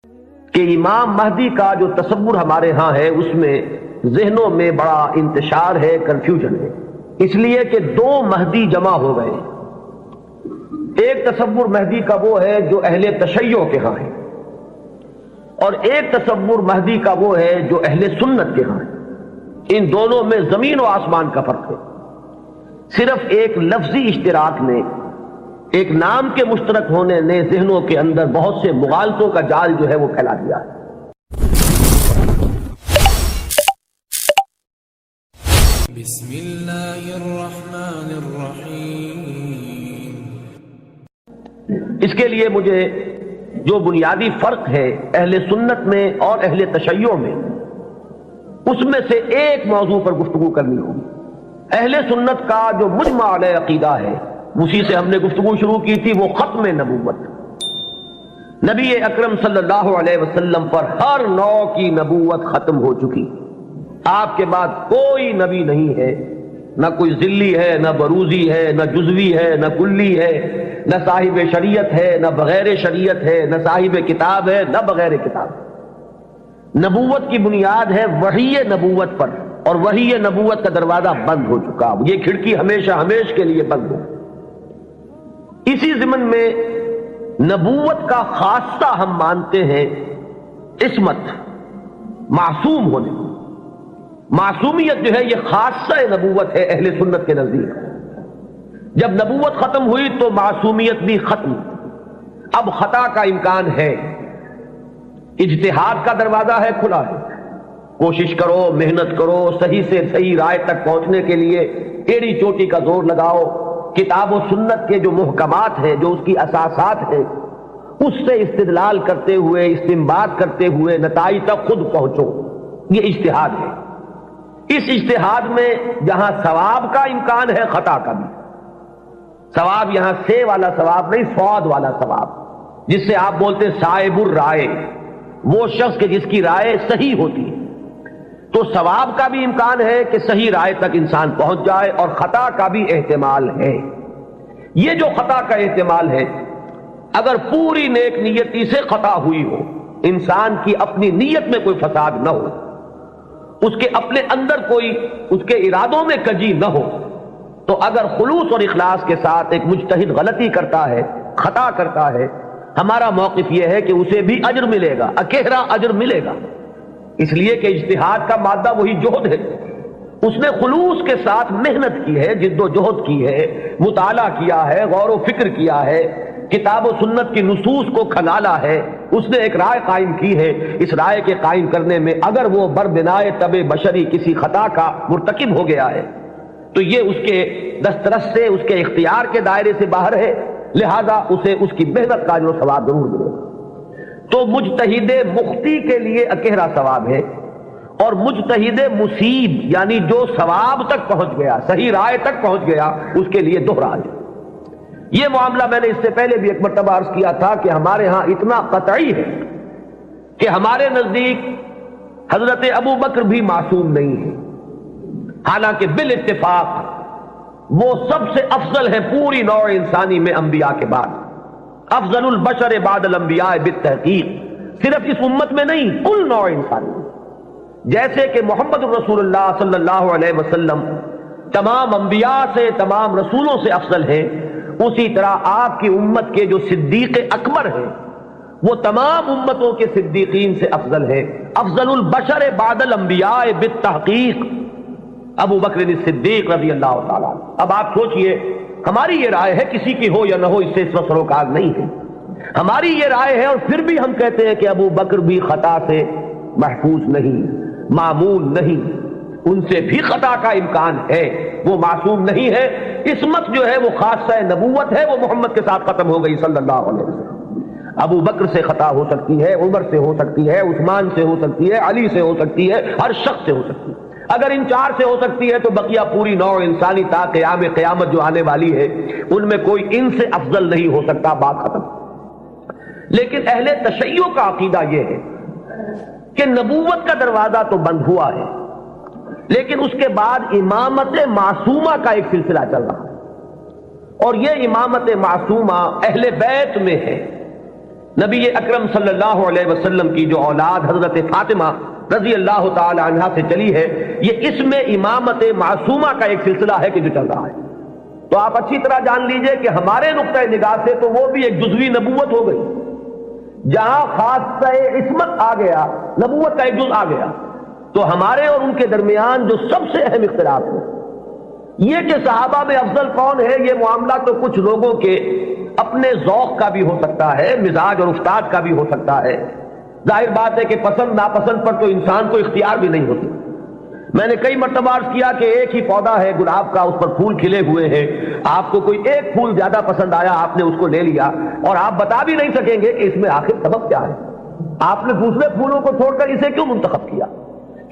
کہ امام مہدی کا جو تصور ہمارے ہاں ہے اس میں ذہنوں میں بڑا انتشار ہے، کنفیوژن ہے، اس لیے کہ دو مہدی جمع ہو گئے۔ ایک تصور مہدی کا وہ ہے جو اہل تشیع کے ہاں ہے، اور ایک تصور مہدی کا وہ ہے جو اہل سنت کے ہاں ہے۔ ان دونوں میں زمین و آسمان کا فرق ہے۔ صرف ایک لفظی اشتراک نے، ایک نام کے مشترک ہونے نے ذہنوں کے اندر بہت سے مغالطوں کا جال جو ہے وہ پھیلا دیا ہے۔ بسم اللہ الرحمن الرحیم۔ اس کے لیے مجھے جو بنیادی فرق ہے اہل سنت میں اور اہل تشیع میں، اس میں سے ایک موضوع پر گفتگو کرنی ہوگی۔ اہل سنت کا جو مجمع علیہ عقیدہ ہے، اسی سے ہم نے گفتگو شروع کی تھی، وہ ختم نبوت۔ نبی اکرم صلی اللہ علیہ وسلم پر ہر نوع کی نبوت ختم ہو چکی۔ آپ کے بعد کوئی نبی نہیں ہے، نہ کوئی ذلی ہے، نہ بروزی ہے، نہ جزوی ہے، نہ کلی ہے، نہ صاحب شریعت ہے، نہ بغیر شریعت ہے، نہ صاحب کتاب ہے، نہ بغیر کتاب۔ نبوت کی بنیاد ہے وحی نبوت پر، اور وحی نبوت کا دروازہ بند ہو چکا، یہ کھڑکی ہمیشہ ہمیشہ کے لیے بند ہو۔ اسی ضمن میں نبوت کا خاصہ ہم مانتے ہیں عصمت، معصوم ہونے۔ معصومیت جو ہے یہ خاصہ نبوت ہے اہل سنت کے نزدیک۔ جب نبوت ختم ہوئی تو معصومیت بھی ختم۔ اب خطا کا امکان ہے، اجتہاد کا دروازہ ہے، کھلا ہے۔ کوشش کرو، محنت کرو، صحیح سے صحیح رائے تک پہنچنے کے لیے ایڑی چوٹی کا زور لگاؤ۔ کتاب و سنت کے جو محکمات ہیں، جو اس کی اساسات ہیں، اس سے استدلال کرتے ہوئے، استنباط کرتے ہوئے نتائج تک خود پہنچو۔ یہ اجتہاد ہے۔ اس اجتہاد میں جہاں ثواب کا امکان ہے، خطا کا بھی۔ ثواب یہاں سے والا ثواب نہیں، سواد والا ثواب، جس سے آپ بولتے صائب الرائے، وہ شخص کہ جس کی رائے صحیح ہوتی ہے۔ تو ثواب کا بھی امکان ہے کہ صحیح رائے تک انسان پہنچ جائے، اور خطا کا بھی احتمال ہے۔ یہ جو خطا کا احتمال ہے، اگر پوری نیک نیتی سے خطا ہوئی ہو، انسان کی اپنی نیت میں کوئی فساد نہ ہو، اس کے اپنے اندر کوئی اس کے ارادوں میں کجی نہ ہو، تو اگر خلوص اور اخلاص کے ساتھ ایک مجتہد غلطی کرتا ہے، خطا کرتا ہے، ہمارا موقف یہ ہے کہ اسے بھی اجر ملے گا، اکیرا اجر ملے گا، اس لیے کہ اجتہاد کا مادہ وہی جہد ہے۔ اس نے خلوص کے ساتھ محنت کی ہے، جد و جہد کی ہے، مطالعہ کیا ہے، غور و فکر کیا ہے، کتاب و سنت کی نصوص کو کھنگالا ہے، اس نے ایک رائے قائم کی ہے۔ اس رائے کے قائم کرنے میں اگر وہ بربنائے طبع بشری کسی خطا کا مرتکب ہو گیا ہے تو یہ اس کے دسترس سے، اس کے اختیار کے دائرے سے باہر ہے، لہذا اسے اس کی محنت کا اجر و ثواب ضرور ملے گا۔ تو مجتہد مخطی کے لیے اکیرا ثواب ہے، اور مجتہد مصیب یعنی جو ثواب تک پہنچ گیا، صحیح رائے تک پہنچ گیا، اس کے لیے دوہرا اجر۔ یہ معاملہ میں نے اس سے پہلے بھی ایک مرتبہ عرض کیا تھا کہ ہمارے ہاں اتنا قطعی ہے کہ ہمارے نزدیک حضرت ابو بکر بھی معصوم نہیں ہے، حالانکہ بالاتفاق وہ سب سے افضل ہے پوری نوع انسانی میں انبیاء کے بعد، افضل البشر بعد الانبیاء بالتحقیق، صرف اس امت میں نہیں، کل نوع انسانی میں۔ جیسے کہ محمد رسول اللہ صلی اللہ علیہ وسلم تمام انبیاء سے، تمام رسولوں سے افضل ہیں، اسی طرح آپ کی امت کے جو صدیق اکبر ہیں وہ تمام امتوں کے صدیقین سے افضل ہے۔ افضل البشر بعد الانبیاء بالتحقیق ابو بکر الصدیق رضی اللہ تعالیٰ عنہ۔ اب آپ سوچئے، ہماری یہ رائے ہے، کسی کی ہو یا نہ ہو اس سے اس وقت سروکار نہیں ہے، ہماری یہ رائے ہے، اور پھر بھی ہم کہتے ہیں کہ ابو بکر بھی خطا سے محفوظ نہیں، معمول نہیں، ان سے بھی خطا کا امکان ہے، وہ معصوم نہیں ہے۔ عصمت جو ہے وہ خاصہ نبوت ہے، وہ محمد کے ساتھ ختم ہو گئی صلی اللہ علیہ وسلم۔ ابو بکر سے خطا ہو سکتی ہے، عمر سے ہو سکتی ہے، عثمان سے ہو سکتی ہے، علی سے ہو سکتی ہے، ہر شخص سے ہو سکتی ہے۔ اگر ان چار سے ہو سکتی ہے تو بقیہ پوری نوع انسانی تا قیامت جو آنے والی ہے ان میں کوئی ان سے افضل نہیں ہو سکتا، بات ختم۔ لیکن اہل تشیع کا عقیدہ یہ ہے کہ نبوت کا دروازہ تو بند ہوا ہے، لیکن اس کے بعد امامت معصومہ کا ایک سلسلہ چل رہا ہے، اور یہ امامت معصومہ اہل بیت میں ہے۔ نبی اکرم صلی اللہ علیہ وسلم کی جو اولاد حضرت فاطمہ رضی اللہ تعالی عنہا سے چلی ہے، یہ اس میں امامت معصومہ کا ایک سلسلہ ہے کہ جو چل رہا ہے۔ تو آپ اچھی طرح جان لیجئے کہ ہمارے نقطۂ نگاہ سے تو وہ بھی ایک جزوی نبوت ہو گئی، جہاں خاصہ عصمت آ گیا، نبوت کا ایک جز آ گیا۔ تو ہمارے اور ان کے درمیان جو سب سے اہم اختلاف ہے یہ کہ صحابہ میں افضل کون ہے، یہ معاملہ تو کچھ لوگوں کے اپنے ذوق کا بھی ہو سکتا ہے، مزاج اور افتاد کا بھی ہو سکتا ہے۔ ظاہر بات ہے کہ پسند ناپسند پر تو انسان کو اختیار بھی نہیں ہوتی۔ میں نے کئی مرتبہ عرض کیا کہ ایک ہی پودا ہے گلاب کا، اس پر پھول کھلے ہوئے ہیں، آپ کو کوئی ایک پھول زیادہ پسند آیا، آپ نے اس کو لے لیا اور آپ بتا بھی نہیں سکیں گے کہ اس میں آخر سبب کیا ہے، آپ نے دوسرے پھولوں کو چھوڑ کر اسے کیوں منتخب کیا۔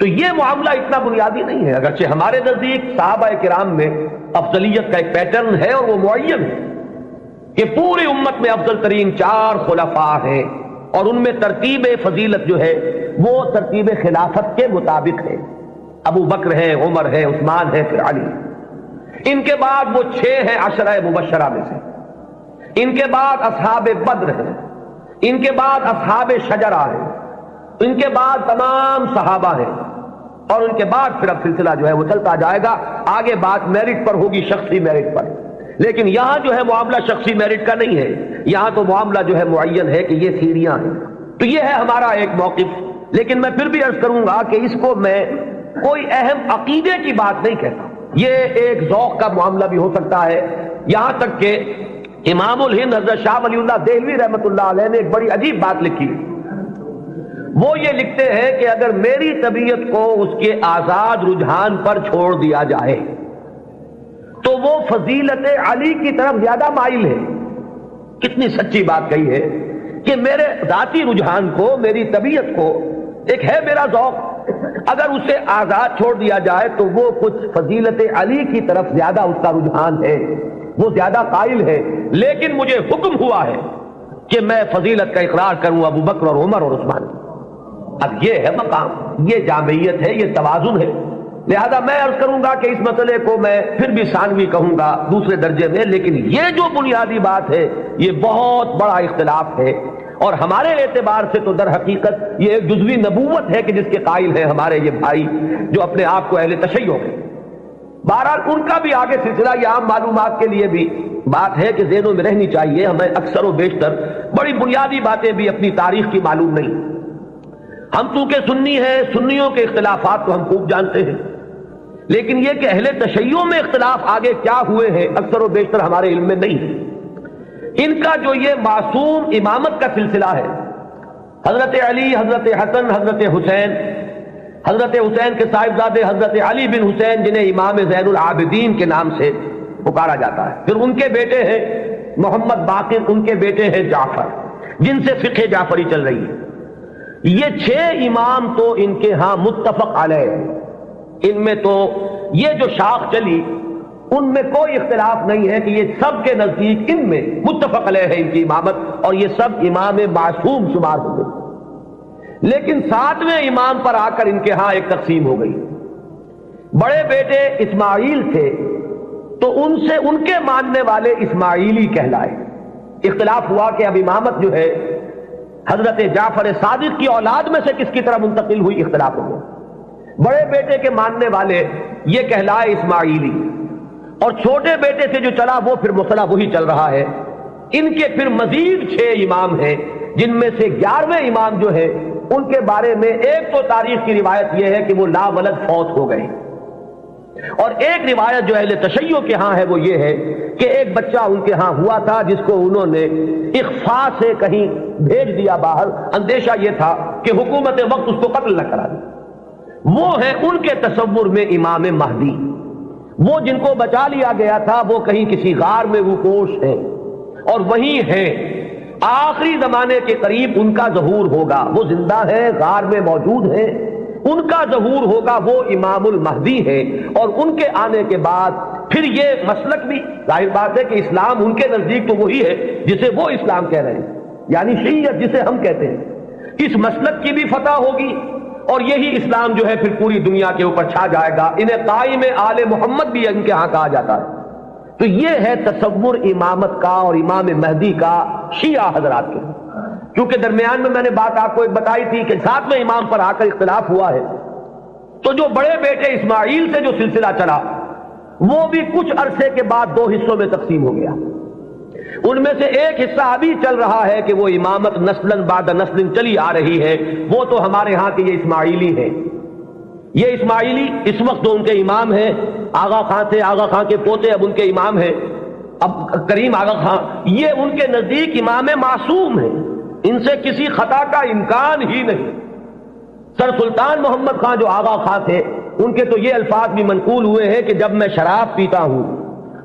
تو یہ معاملہ اتنا بنیادی نہیں ہے، اگرچہ ہمارے نزدیک صحابہ کرام میں افضلیت کا ایک پیٹرن ہے اور وہ معین ہے کہ پوری امت میں افضل ترین 4 خلفاء ہیں اور ان میں ترتیب فضیلت جو ہے وہ ترتیب خلافت کے مطابق ہے۔ ابو بکر ہے، عمر ہے، عثمان ہے، پھر علی۔ ان کے بعد وہ 6 ہیں عشرہ مبشرہ میں سے، ان کے بعد اصحاب بدر ہیں، ان کے بعد اصحاب شجرہ ہیں، ان کے بعد تمام صحابہ ہیں، اور ان کے بعد پھر اب سلسلہ جو ہے وہ چلتا جائے گا۔ آگے بات میرٹ پر ہوگی، شخصی میرٹ پر، لیکن یہاں جو ہے معاملہ شخصی میرٹ کا نہیں ہے، یہاں تو معاملہ جو ہے معین ہے کہ یہ سیڑھیاں ہیں۔ تو یہ ہے ہمارا ایک موقف، لیکن میں پھر بھی عرض کروں گا کہ اس کو میں کوئی اہم عقیدے کی بات نہیں کہتا، یہ ایک ذوق کا معاملہ بھی ہو سکتا ہے۔ یہاں تک کہ امام الہند حضرت شاہ ولی اللہ دہلوی رحمۃ اللہ علیہ نے ایک بڑی عجیب بات لکھی، وہ یہ لکھتے ہیں کہ اگر میری طبیعت کو اس کے آزاد رجحان پر چھوڑ دیا جائے تو وہ فضیلت علی کی طرف زیادہ مائل ہے۔ کتنی سچی بات کہی ہے کہ میرے ذاتی رجحان کو، میری طبیعت کو، ایک ہے میرا ذوق، اگر اسے آزاد چھوڑ دیا جائے تو وہ کچھ فضیلت علی کی طرف زیادہ اس کا رجحان ہے، وہ زیادہ قائل ہے، لیکن مجھے حکم ہوا ہے کہ میں فضیلت کا اقرار کروں ابو بکر اور عمر اور عثمان۔ اب یہ ہے مقام، یہ جامعیت ہے، یہ توازن ہے۔ لہذا میں عرض کروں گا کہ اس مسئلے کو میں پھر بھی ثانوی کہوں گا، دوسرے درجے میں، لیکن یہ جو بنیادی بات ہے یہ بہت بڑا اختلاف ہے، اور ہمارے اعتبار سے تو در حقیقت یہ ایک جزوی نبوت ہے کہ جس کے قائل ہیں ہمارے یہ بھائی جو اپنے آپ کو اہل تشیع ہیں۔ بہرحال ان کا بھی آگے سلسلہ، یہ عام معلومات کے لیے بھی بات ہے کہ ذہنوں میں رہنی چاہیے۔ ہمیں اکثر و بیشتر بڑی بنیادی باتیں بھی اپنی تاریخ کی معلوم نہیں۔ ہم چونکہ سنی ہیں، سنیوں کے اختلافات تو ہم خوب جانتے ہیں، لیکن یہ کہ اہل تشیع میں اختلاف آگے کیا ہوئے ہیں اکثر و بیشتر ہمارے علم میں نہیں ہے۔ ان کا جو یہ معصوم امامت کا سلسلہ ہے، حضرت علی، حضرت حسن، حضرت حسین، حضرت حسین کے صاحبزادے حضرت علی بن حسین جنہیں امام زین العابدین کے نام سے پکارا جاتا ہے، پھر ان کے بیٹے ہیں محمد باقر، ان کے بیٹے ہیں جعفر، جن سے فقہ جعفری چل رہی ہے۔ یہ 6 امام تو ان کے ہاں متفق علیہ، ان میں تو یہ جو شاخ چلی ان میں کوئی اختلاف نہیں ہے کہ یہ سب کے نزدیک ان میں متفق علیہ ہے ان کی امامت، اور یہ سب امام معصوم شمار ہو گئے۔ لیکن 7ویں امام پر آ کر ان کے ہاں ایک تقسیم ہو گئی۔ بڑے بیٹے اسماعیل تھے تو ان سے ان کے ماننے والے اسماعیلی کہلائے۔ اختلاف ہوا کہ اب امامت جو ہے حضرت جعفر صادق کی اولاد میں سے کس کی طرح منتقل ہوئی، اختلاف ہو گیا۔ بڑے بیٹے کے ماننے والے یہ کہلائے اسماعیلی، اور چھوٹے بیٹے سے جو چلا وہ پھر مسئلہ وہی چل رہا ہے۔ ان کے پھر مزید 6 امام ہیں، جن میں سے 11ویں امام جو ہے ان کے بارے میں ایک تو تاریخ کی روایت یہ ہے کہ وہ لا ولد فوت ہو گئے، اور ایک روایت جو اہل تشیع کے ہاں ہے وہ یہ ہے کہ ایک بچہ ان کے ہاں ہوا تھا جس کو انہوں نے اخفاء سے کہیں بھیج دیا باہر، اندیشہ یہ تھا کہ حکومت وقت اس کو قتل نہ کرا دے۔ وہ ہے ان کے تصور میں امام مہدی، وہ جن کو بچا لیا گیا تھا وہ کہیں کسی غار میں روپوش ہیں اور وہیں ہیں، آخری زمانے کے قریب ان کا ظہور ہوگا، وہ زندہ ہیں، غار میں موجود ہیں، ان کا ظہور ہوگا، وہ امام المہدی ہیں، اور ان کے آنے کے بعد پھر یہ مسلک بھی ظاہر بات ہے کہ اسلام ان کے نزدیک تو وہی ہے جسے وہ اسلام کہہ رہے ہیں، یعنی شیعیت جسے ہم کہتے ہیں، اس مسلک کی بھی فتح ہوگی اور یہی اسلام جو ہے پھر پوری دنیا کے اوپر چھا جائے گا۔ انہیں قائم آل محمد بھی ان کے ہاں کہا جاتا ہے۔ تو یہ ہے تصور امامت کا اور امام مہدی کا شیعہ حضرات کے۔ چونکہ درمیان میں نے بات آپ کو ایک بتائی تھی کہ 7ویں امام پر آ کر اختلاف ہوا ہے، تو جو بڑے بیٹے اسماعیل سے جو سلسلہ چلا وہ بھی کچھ عرصے کے بعد 2 حصوں میں تقسیم ہو گیا۔ ان میں سے ایک حصہ ابھی چل رہا ہے کہ وہ امامت نسلاً بعد نسل چلی آ رہی ہے، وہ تو ہمارے ہاں کے یہ اسماعیلی ہیں۔ یہ اسماعیلی اس وقت تو ان کے امام ہیں، آغا خان تھے، آغا خان کے پوتے اب ان کے امام ہیں، اب کریم آغا خان، یہ ان کے نزدیک امام معصوم ہیں، ان سے کسی خطا کا امکان ہی نہیں۔ سر سلطان محمد خان جو آغا خان تھے، ان کے تو یہ الفاظ بھی منقول ہوئے ہیں کہ جب میں شراب پیتا ہوں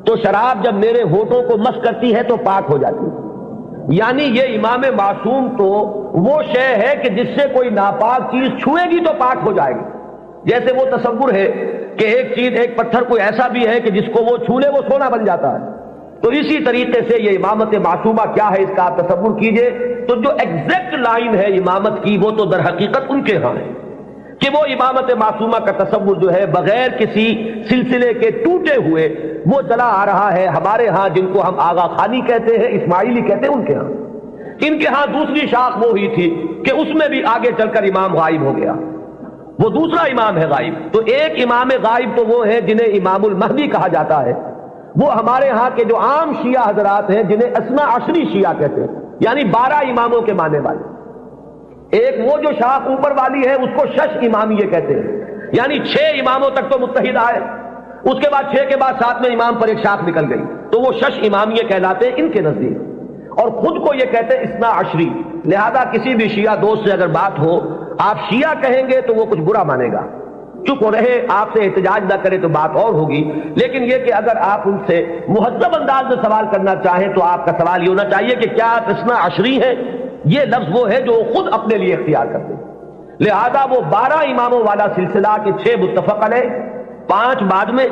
تو شراب جب میرے ہونٹوں کو مس کرتی ہے تو پاک ہو جاتی ہے۔ یعنی یہ امام معصوم تو وہ شے ہے کہ جس سے کوئی ناپاک چیز چھوئے گی تو پاک ہو جائے گی۔ جیسے وہ تصور ہے کہ ایک چیز، ایک پتھر کوئی ایسا بھی ہے کہ جس کو وہ چھو لے وہ سونا بن جاتا ہے، تو اسی طریقے سے یہ امامت معصومہ کیا ہے اس کا آپ تصور کیجئے۔ تو جو ایگزیکٹ لائن ہے امامت کی وہ تو در حقیقت ان کے ہاں ہے کہ وہ امامت معصومہ کا تصور جو ہے بغیر کسی سلسلے کے ٹوٹے ہوئے وہ چلا آ رہا ہے۔ ہمارے ہاں جن کو ہم آغا خانی کہتے ہیں، اسماعیلی کہتے ہیں، ان کے ہاں، ان کے ہاں دوسری شاخ وہ ہوئی تھی کہ اس میں بھی آگے چل کر امام غائب ہو گیا، وہ دوسرا امام ہے غائب۔ تو ایک امام غائب تو وہ ہیں جنہیں امام المہدی کہا جاتا ہے، وہ ہمارے ہاں کے جو عام شیعہ حضرات ہیں جنہیں اثنا عشری شیعہ کہتے ہیں، یعنی 12 اماموں کے ماننے والے۔ ایک وہ جو شاخ اوپر والی ہے اس کو شش امامیہ کہتے ہیں، یعنی 6 اماموں تک تو متحد آئے، اس کے بعد 6 کے بعد 7ویں امام پر ایک شاخ نکل گئی، تو وہ شش امامیہ کہلاتے ہیں ان کے نزدیک، اور خود کو یہ کہتے ہیں اثنا عشری۔ لہذا کسی بھی شیعہ دوست سے اگر بات ہو، آپ شیعہ کہیں گے تو وہ کچھ برا مانے گا، چپ رہے، آپ سے احتجاج نہ کرے تو بات اور ہوگی۔ لیکن یہ کہ اگر آپ ان سے مہذب انداز میں سوال کرنا چاہیں تو آپ کا سوال یہ ہونا چاہیے کہ کیا آپ اثنا عشری ہیں؟ یہ لفظ وہ ہے جو خود اپنے لیے اختیار کرتے ہیں۔ لہذا وہ 12 اماموں والا سلسلہ کے 6 متفق علیہ، 5 بعد میں،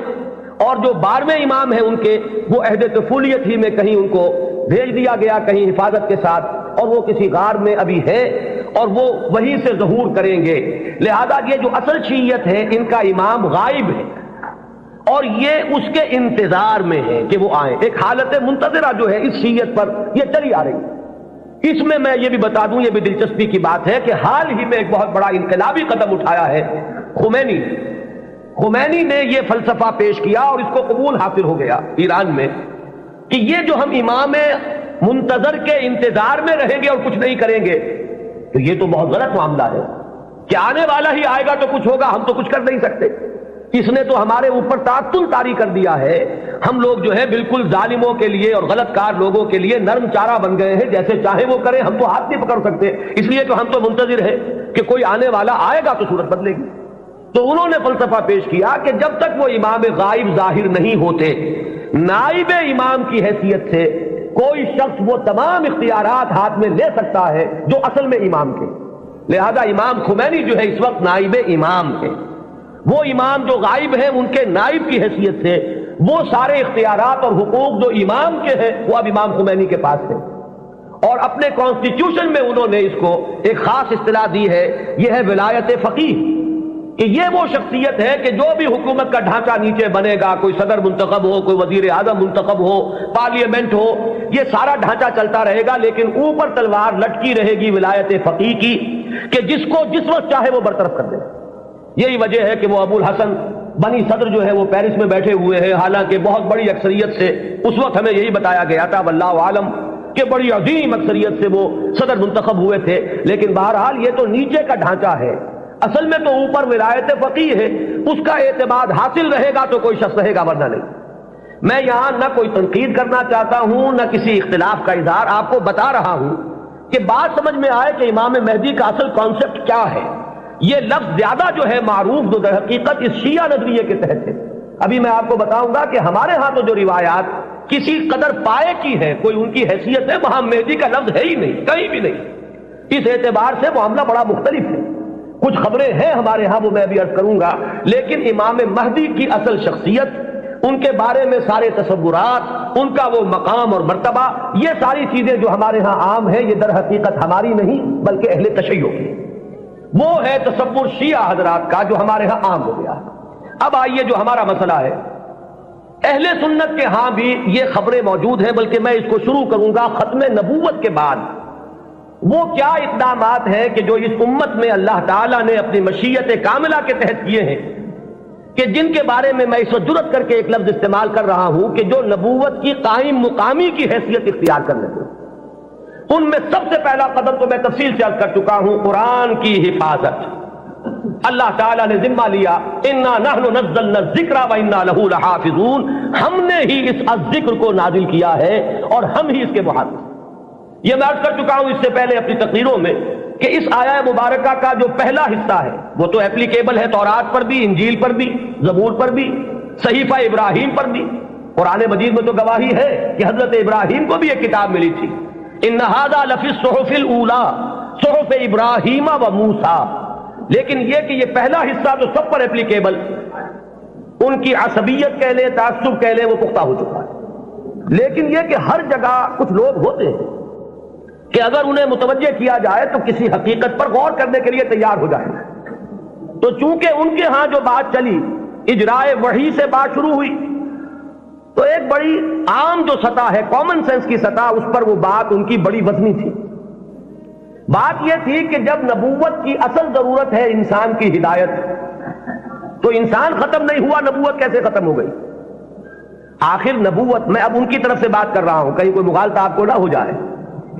اور جو 12ویں امام ہیں ان کے وہ عہد طفولیت ہی میں کہیں ان کو بھیج دیا گیا، کہیں حفاظت کے ساتھ، اور وہ کسی غار میں ابھی ہے اور وہ وہیں سے ظہور کریں گے۔ لہذا یہ جو اصل شیعت ہے ان کا امام غائب ہے اور یہ اس کے انتظار میں ہے کہ وہ آئیں۔ ایک حالت منتظرہ جو ہے اس شیعت پر یہ چلی آ رہی ہے۔ اس میں یہ بھی بتا دوں، یہ بھی دلچسپی کی بات ہے کہ حال ہی میں ایک بہت بڑا انقلابی قدم اٹھایا ہے خمینی نے یہ فلسفہ پیش کیا اور اس کو قبول حاصل ہو گیا ایران میں کہ یہ جو ہم امام منتظر کے انتظار میں رہیں گے اور کچھ نہیں کریں گے تو یہ تو بہت غلط معاملہ ہے کہ آنے والا ہی آئے گا تو کچھ ہوگا، ہم تو کچھ کر نہیں سکتے۔ اس نے تو ہمارے اوپر تعطل طاری کر دیا ہے، ہم لوگ جو ہے بالکل ظالموں کے لیے اور غلط کار لوگوں کے لیے نرم چارہ بن گئے ہیں، جیسے چاہے وہ کریں، ہم تو ہاتھ نہیں پکڑ سکتے، اس لیے تو ہم تو منتظر ہیں کہ کوئی آنے والا آئے گا تو صورت بدلے گی۔ تو انہوں نے فلسفہ پیش کیا کہ جب تک وہ امام غائب ظاہر نہیں ہوتے، نائب امام کی حیثیت سے کوئی شخص وہ تمام اختیارات ہاتھ میں لے سکتا ہے جو اصل میں امام کے۔ لہذا امام خمینی جو ہے اس وقت نائب امام ہے، وہ امام جو غائب ہیں ان کے نائب کی حیثیت سے وہ سارے اختیارات اور حقوق جو امام کے ہیں وہ اب امام خمینی کے پاس ہے، اور اپنے کانسٹیٹیوشن میں انہوں نے اس کو ایک خاص اصطلاح دی ہے، یہ ہے ولایت فقیہ، کہ یہ وہ شخصیت ہے کہ جو بھی حکومت کا ڈھانچہ نیچے بنے گا، کوئی صدر منتخب ہو، کوئی وزیر اعظم منتخب ہو، پارلیمنٹ ہو، یہ سارا ڈھانچہ چلتا رہے گا، لیکن اوپر تلوار لٹکی رہے گی ولایت فقیہ کی کہ جس کو جس وقت چاہے وہ برطرف کر دے۔ یہی وجہ ہے کہ وہ ابو الحسن بنی صدر جو ہے وہ پیرس میں بیٹھے ہوئے ہیں، حالانکہ بہت بڑی اکثریت سے اس وقت ہمیں یہی بتایا گیا تھا واللہ عالم کہ بڑی عظیم اکثریت سے وہ صدر منتخب ہوئے تھے، لیکن بہرحال یہ تو نیچے کا ڈھانچہ ہے، اصل میں تو اوپر ولایت فقیہ ہے، اس کا اعتماد حاصل رہے گا تو کوئی شخص رہے ورنہ نہیں۔ میں یہاں نہ کوئی تنقید کرنا چاہتا ہوں نہ کسی اختلاف کا اظہار، آپ کو بتا رہا ہوں کہ بات سمجھ میں آئے کہ امام مہدی کا اصل کانسیپٹ کیا ہے۔ یہ لفظ زیادہ جو ہے معروف جو در حقیقت اس شیعہ نظریے کے تحت ہے۔ ابھی میں آپ کو بتاؤں گا کہ ہمارے ہاں تو جو روایات کسی قدر پائے کی ہے، کوئی ان کی حیثیت ہے، وہاں مہدی کا لفظ ہے ہی نہیں، کہیں بھی نہیں۔ اس اعتبار سے معاملہ بڑا مختلف ہے، کچھ خبریں ہیں ہمارے ہاں وہ میں بھی عرض کروں گا، لیکن امام مہدی کی اصل شخصیت، ان کے بارے میں سارے تصورات، ان کا وہ مقام اور مرتبہ، یہ ساری چیزیں جو ہمارے ہاں عام ہیں، یہ در حقیقت ہماری نہیں بلکہ اہل تشیع کی، وہ ہے تصور شیعہ حضرات کا جو ہمارے ہاں عام ہو گیا۔ اب آئیے جو ہمارا مسئلہ ہے، اہل سنت کے ہاں بھی یہ خبریں موجود ہیں، بلکہ میں اس کو شروع کروں گا ختم نبوت کے بعد، وہ کیا اقدامات ہیں کہ جو اس امت میں اللہ تعالیٰ نے اپنی مشیت کاملہ کے تحت کیے ہیں، کہ جن کے بارے میں میں اس وقت جرأت کر کے ایک لفظ استعمال کر رہا ہوں کہ جو نبوت کی قائم مقامی کی حیثیت اختیار کر لیتے ہیں، ان میں سب سے پہلا قدم تو میں تفصیل سے عرض کر چکا ہوں، قرآن کی حفاظت۔ اللہ تعالیٰ نے ذمہ لیا، انا نحن نزلنا الذکر وانا لہ لحافظون، ہم نے ہی اس ذکر کو نازل کیا ہے اور ہم ہی اس کے محافظ۔ یہ میں عرض کر چکا ہوں اس سے پہلے اپنی تقریروں میں کہ اس آیہ مبارکہ کا جو پہلا حصہ ہے وہ تو اپلیکیبل ہے تورات پر بھی، انجیل پر بھی، زبور پر بھی، صحیفہ ابراہیم پر بھی۔ قرآن مجید میں تو گواہی ہے کہ حضرت ابراہیم کو بھی ایک کتاب ملی تھی، ان ھذا لفی الصحف الاولی صحف ابراہیم و موسیٰ۔ لیکن یہ کہ یہ پہلا حصہ تو سب پر اپلیکیبل، ان کی عصبیت کہہ لیں، تعصب کہہ لیں، وہ پختہ ہو چکا ہے۔ لیکن یہ کہ ہر جگہ کچھ لوگ ہوتے ہیں کہ اگر انہیں متوجہ کیا جائے تو کسی حقیقت پر غور کرنے کے لیے تیار ہو جائیں۔ تو چونکہ ان کے ہاں جو بات چلی، اجرائے وحی سے بات شروع ہوئی، تو ایک بڑی عام جو سطح ہے، کامن سینس کی سطح، اس پر وہ بات ان کی بڑی وزنی تھی۔ بات یہ تھی کہ جب نبوت کی اصل ضرورت ہے انسان کی ہدایت، تو انسان ختم نہیں ہوا، نبوت کیسے ختم ہو گئی؟ آخر نبوت، میں اب ان کی طرف سے بات کر رہا ہوں، کہیں کوئی مغالطہ آپ کو نہ ہو جائے،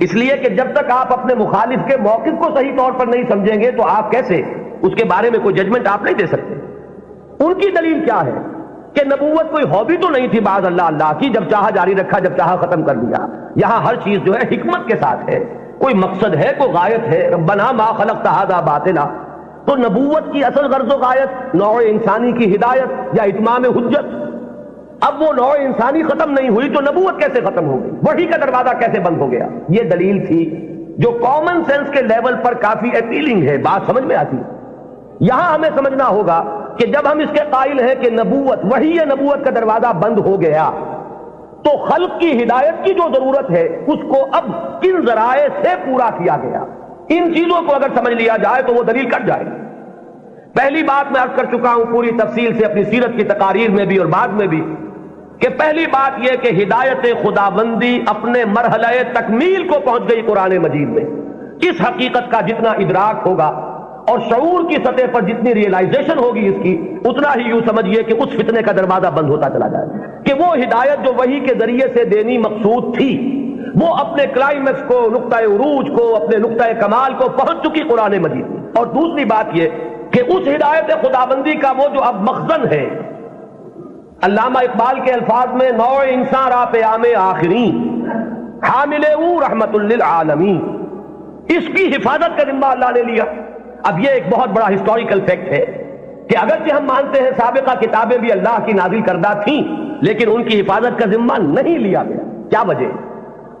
اس لیے کہ جب تک آپ اپنے مخالف کے موقف کو صحیح طور پر نہیں سمجھیں گے تو آپ کیسے اس کے بارے میں کوئی ججمنٹ آپ نہیں دے سکتے۔ ان کی دلیل کیا ہے کہ نبوت کوئی ہابی تو نہیں تھی بعض اللہ کی، جب چاہا جاری رکھا، جب چاہا ختم کر دیا۔ یہاں ہر چیز جو ہے حکمت کے ساتھ ہے، کوئی مقصد ہے، کوئی غایت ہے، ربنا ما خلقت ھذا باطلا۔ تو نبوت کی اصل غرض و غایت نوع انسانی کی ہدایت یا اتمام حجت۔ اب وہ نوع انسانی ختم نہیں ہوئی تو نبوت کیسے ختم ہو گئی؟ وحی کا دروازہ کیسے بند ہو گیا؟ یہ دلیل تھی جو کامن سینس کے لیول پر کافی اپیلنگ ہے، بات سمجھ میں آتی ہے۔ یہاں ہمیں سمجھنا ہوگا کہ جب ہم اس کے قائل ہیں کہ نبوت، وحی نبوت کا دروازہ بند ہو گیا، تو خلق کی ہدایت کی جو ضرورت ہے اس کو اب کن ذرائع سے پورا کیا گیا؟ ان چیزوں کو اگر سمجھ لیا جائے تو وہ دلیل کٹ جائے گی۔ پہلی بات میں عرض کر چکا ہوں پوری تفصیل سے اپنی سیرت کی تقاریر میں بھی اور بعد میں بھی، کہ پہلی بات یہ کہ ہدایت خداوندی اپنے مرحلہ تکمیل کو پہنچ گئی قرآن مجید میں۔ اس حقیقت کا جتنا ادراک ہوگا اور شعور کی سطح پر جتنی ریئلائزیشن ہوگی اس کی، اتنا ہی یوں سمجھیے کہ اس فتنے کا دروازہ بند ہوتا چلا جائے کہ وہ ہدایت جو وحی کے ذریعے سے دینی مقصود تھی، وہ اپنے کلائمیکس کو، نقطہ عروج کو، اپنے نقطہ کمال کو پہنچ چکی قرآن مجید میں۔ اور دوسری بات یہ کہ اس ہدایت خداوندی کا وہ جو اب مخزن ہے، علامہ اقبال کے الفاظ میں نوع انسان را پیام آخرین حامل او رحمت للعالمین، اس کی حفاظت کا ذمہ اللہ نے لیا۔ اب یہ ایک بہت بڑا ہسٹوریکل فیکٹ ہے کہ اگرچہ ہم مانتے ہیں سابقہ کتابیں بھی اللہ کی نازل کردہ تھیں، لیکن ان کی حفاظت کا ذمہ نہیں لیا گیا۔ کیا وجہ؟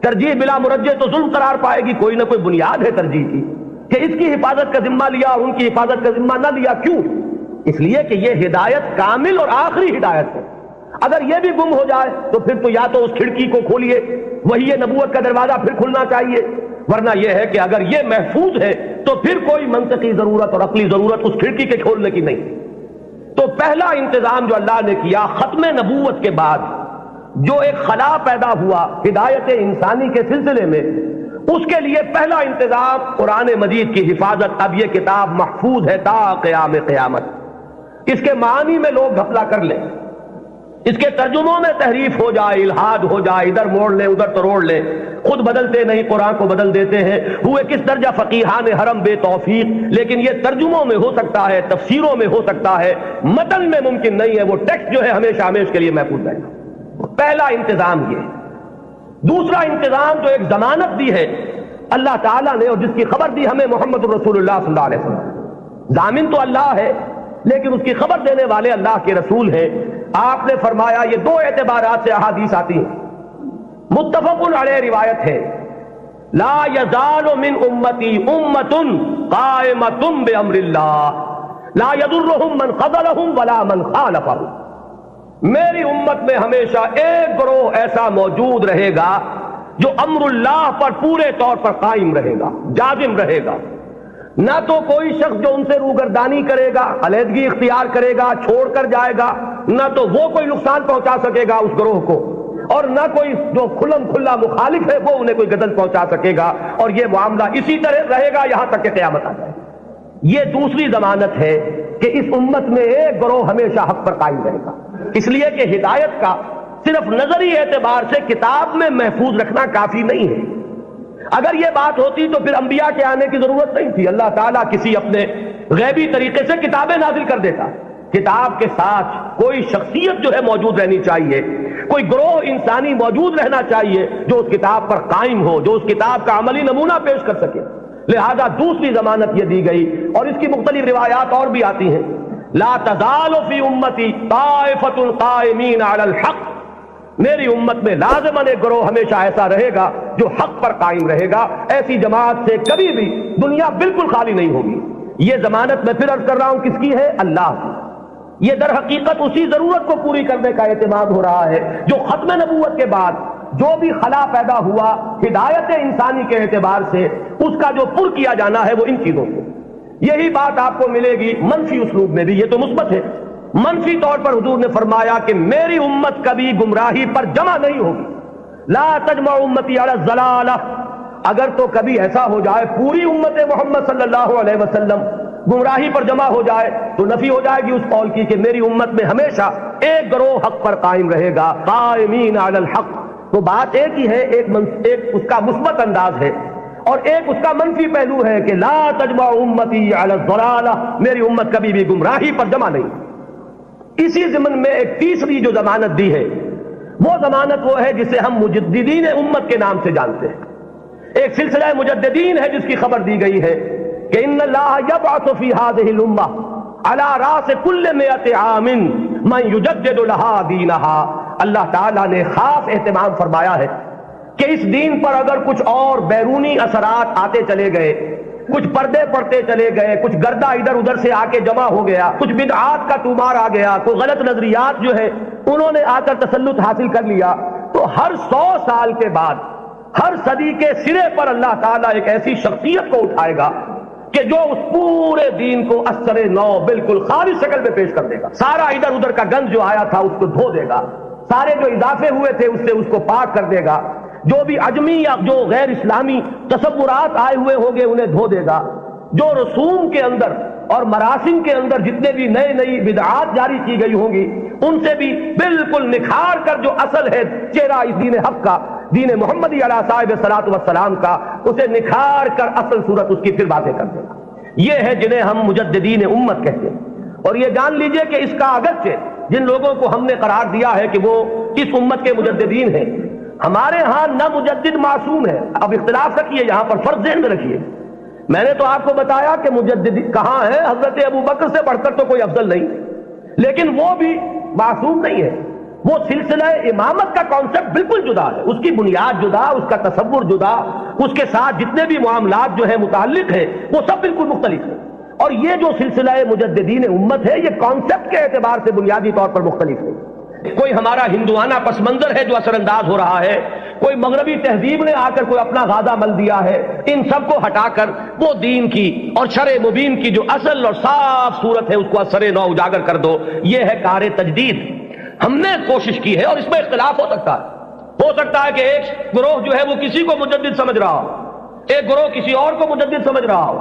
ترجیح بلا مرجع تو ظلم قرار پائے گی، کوئی نہ کوئی بنیاد ہے ترجیح کی کہ اس کی حفاظت کا ذمہ لیا اور ان کی حفاظت کا ذمہ نہ لیا۔ کیوں؟ اس لیے کہ یہ ہدایت کامل اور آخری ہدایت ہے۔ اگر یہ بھی گم ہو جائے تو پھر تو یا تو اس کھڑکی کو کھولیے، وہی نبوت کا دروازہ پھر کھلنا چاہیے، ورنہ یہ ہے کہ اگر یہ محفوظ ہے تو پھر کوئی منطقی ضرورت اور عقلی ضرورت اس کھڑکی کے کھولنے کی نہیں۔ تو پہلا انتظام جو اللہ نے کیا ختم نبوت کے بعد، جو ایک خلا پیدا ہوا ہدایت انسانی کے سلسلے میں، اس کے لیے پہلا انتظام قرآن مجید کی حفاظت۔ اب یہ کتاب محفوظ ہے تا قیام قیامت۔ اس کے معنی میں لوگ گھپلا کر لیں، اس کے ترجموں میں تحریف ہو جائے، الحاد ہو جائے، ادھر موڑ لیں ادھر تروڑ لیں، خود بدلتے نہیں قرآن کو بدل دیتے ہیں، ہوئے کس درجہ فقیہان حرم بے توفیق۔ لیکن یہ ترجموں میں ہو سکتا ہے، تفسیروں میں ہو سکتا ہے، متن میں ممکن نہیں ہے۔ وہ ٹیکسٹ جو ہے ہمیشہ ہمیشہ کے لیے محفوظ رہے گا۔ پہلا انتظام یہ۔ دوسرا انتظام جو ایک ضمانت دی ہے اللہ تعالیٰ نے اور جس کی خبر دی ہمیں محمد الرسول اللہ صلی اللہ علیہ وسلم، ضامن تو اللہ ہے لیکن اس کی خبر دینے والے اللہ کے رسول ہیں۔ آپ نے فرمایا، یہ دو اعتبارات سے احادیث آتی ہیں، متفق علیہ روایت ہے، لا یزال من امتی امت قائمۃ بامر اللہ لا یضرهم من خذلهم ولا من خالفهم۔ میری امت میں ہمیشہ ایک گروہ ایسا موجود رہے گا جو امر اللہ پر پورے طور پر قائم رہے گا، جازم رہے گا۔ نہ تو کوئی شخص جو ان سے روگردانی کرے گا، علیحدگی اختیار کرے گا، چھوڑ کر جائے گا، نہ تو وہ کوئی نقصان پہنچا سکے گا اس گروہ کو، اور نہ کوئی جو کھلم کھلا مخالف ہے وہ انہیں کوئی غزل پہنچا سکے گا، اور یہ معاملہ اسی طرح رہے گا یہاں تک کہ قیامت آ جائے۔ یہ دوسری ضمانت ہے کہ اس امت میں ایک گروہ ہمیشہ حق پر قائم رہے گا، اس لیے کہ ہدایت کا صرف نظری اعتبار سے کتاب میں محفوظ رکھنا کافی نہیں ہے۔ اگر یہ بات ہوتی تو پھر انبیاء کے آنے کی ضرورت نہیں تھی، اللہ تعالیٰ کسی اپنے غیبی طریقے سے کتابیں نازل کر دیتا۔ کتاب کے ساتھ کوئی شخصیت جو ہے موجود رہنی چاہیے، کوئی گروہ انسانی موجود رہنا چاہیے جو اس کتاب پر قائم ہو، جو اس کتاب کا عملی نمونہ پیش کر سکے۔ لہذا دوسری ضمانت یہ دی گئی، اور اس کی مختلف روایات اور بھی آتی ہیں، لا تزال فی امتی طائفۃ قائمین علی الحق، میری امت میں لازماً ایک گروہ ہمیشہ ایسا رہے گا جو حق پر قائم رہے گا، ایسی جماعت سے کبھی بھی دنیا بالکل خالی نہیں ہوگی۔ یہ ضمانت میں پھر عرض کر رہا ہوں کس کی ہے؟ اللہ کی۔ یہ در حقیقت اسی ضرورت کو پوری کرنے کا اعتماد ہو رہا ہے جو ختم نبوت کے بعد جو بھی خلا پیدا ہوا ہدایت انسانی کے اعتبار سے، اس کا جو پر کیا جانا ہے وہ ان چیزوں سے۔ یہی بات آپ کو ملے گی منفی اسلوب میں بھی، یہ تو مثبت ہے۔ منفی طور پر حضور نے فرمایا کہ میری امت کبھی گمراہی پر جمع نہیں ہوگی، لا تجمع امتی علی الضلالہ۔ اگر تو کبھی ایسا ہو جائے پوری امت محمد صلی اللہ علیہ وسلم گمراہی پر جمع ہو جائے تو نفی ہو جائے گی اس قول کی کہ میری امت میں ہمیشہ ایک گروہ حق پر قائم رہے گا، قائمین علی الحق۔ تو بات ایک ہی ہے، ایک اس کا مثبت انداز ہے اور ایک اس کا منفی پہلو ہے کہ لا تجمع امتی علی الضلالہ، میری امت کبھی بھی گمراہی پر جمع نہیں۔ اسی ضمن میں ایک تیسری جو ضمانت دی ہے وہ ضمانت وہ ہے جسے ہم مجددین امت کے نام سے جانتے ہیں۔ ایک سلسلہ مجددین ہے جس کی خبر دی گئی ہے کہ ان اللہ یبعث فی هذه الامہ علی راس کل 100 عام من یجدد لها دینها۔ اللہ تعالیٰ نے خاص اہتمام فرمایا ہے کہ اس دین پر اگر کچھ اور بیرونی اثرات آتے چلے گئے، کچھ پردے پڑتے چلے گئے، کچھ گردہ ادھر ادھر سے آ کے جمع ہو گیا، کچھ بدعات کا طومار آ گیا، کوئی غلط نظریات جو ہے انہوں نے آ کر تسلط حاصل کر لیا، تو ہر 100 سال کے بعد ہر صدی کے سرے پر اللہ تعالیٰ ایک ایسی شخصیت کو اٹھائے گا کہ جو اس پورے دین کو اثر نو بالکل خالص شکل میں پیش کر دے گا۔ سارا ادھر ادھر کا گند جو آیا تھا اس کو دھو دے گا، سارے جو اضافے ہوئے تھے اس سے اس کو پاک کر دے گا، جو بھی عجمی یا جو غیر اسلامی تصورات آئے ہوئے ہوں گے انہیں دھو دے گا، جو رسوم کے اندر اور مراسم کے اندر جتنے بھی نئی بدعات جاری کی گئی ہوں گی ان سے بھی بالکل نکھار کر جو اصل ہے چہرہ اس دین حق کا، دین محمدی علیہ صاحب الصلاۃ والسلام کا، اسے نکھار کر اصل صورت اس کی پھر واضح کر دے گا۔ یہ ہے جنہیں ہم مجددین امت کہتے ہیں۔ اور یہ جان لیجئے کہ اس کا اگرچہ جن لوگوں کو ہم نے قرار دیا ہے کہ وہ اس امت کے مجددین ہیں، ہمارے ہاں نہ مجدد معصوم ہے۔ اب اختلاف رکھیے، یہاں پر فرق ذہن میں رکھیے۔ میں نے تو آپ کو بتایا کہ مجدد کہاں ہے، حضرت ابو بکر سے بڑھ کر تو کوئی افضل نہیں، لیکن وہ بھی معصوم نہیں ہے۔ وہ سلسلہ امامت کا کانسیپٹ بالکل جدا ہے، اس کی بنیاد جدا، اس کا تصور جدا، اس کے ساتھ جتنے بھی معاملات جو ہے متعلق ہیں وہ سب بالکل مختلف ہیں۔ اور یہ جو سلسلہ مجددین امت ہے یہ کانسیپٹ کے اعتبار سے بنیادی طور پر مختلف ہے۔ کوئی ہمارا ہندوانہ پس منظر ہے جو اثر انداز ہو رہا ہے، کوئی مغربی تہذیب نے آ کر کوئی اپنا غازہ مل دیا ہے، ان سب کو ہٹا کر وہ دین کی اور شرع مبین کی جو اصل اور صاف صورت ہے اس کو اثر نو اجاگر کر دو۔ یہ ہے کار تجدید۔ ہم نے کوشش کی ہے اور اس میں اختلاف ہو سکتا ہے کہ ایک گروہ جو ہے وہ کسی کو مجدد سمجھ رہا ہو، ایک گروہ کسی اور کو مجدد سمجھ رہا ہو۔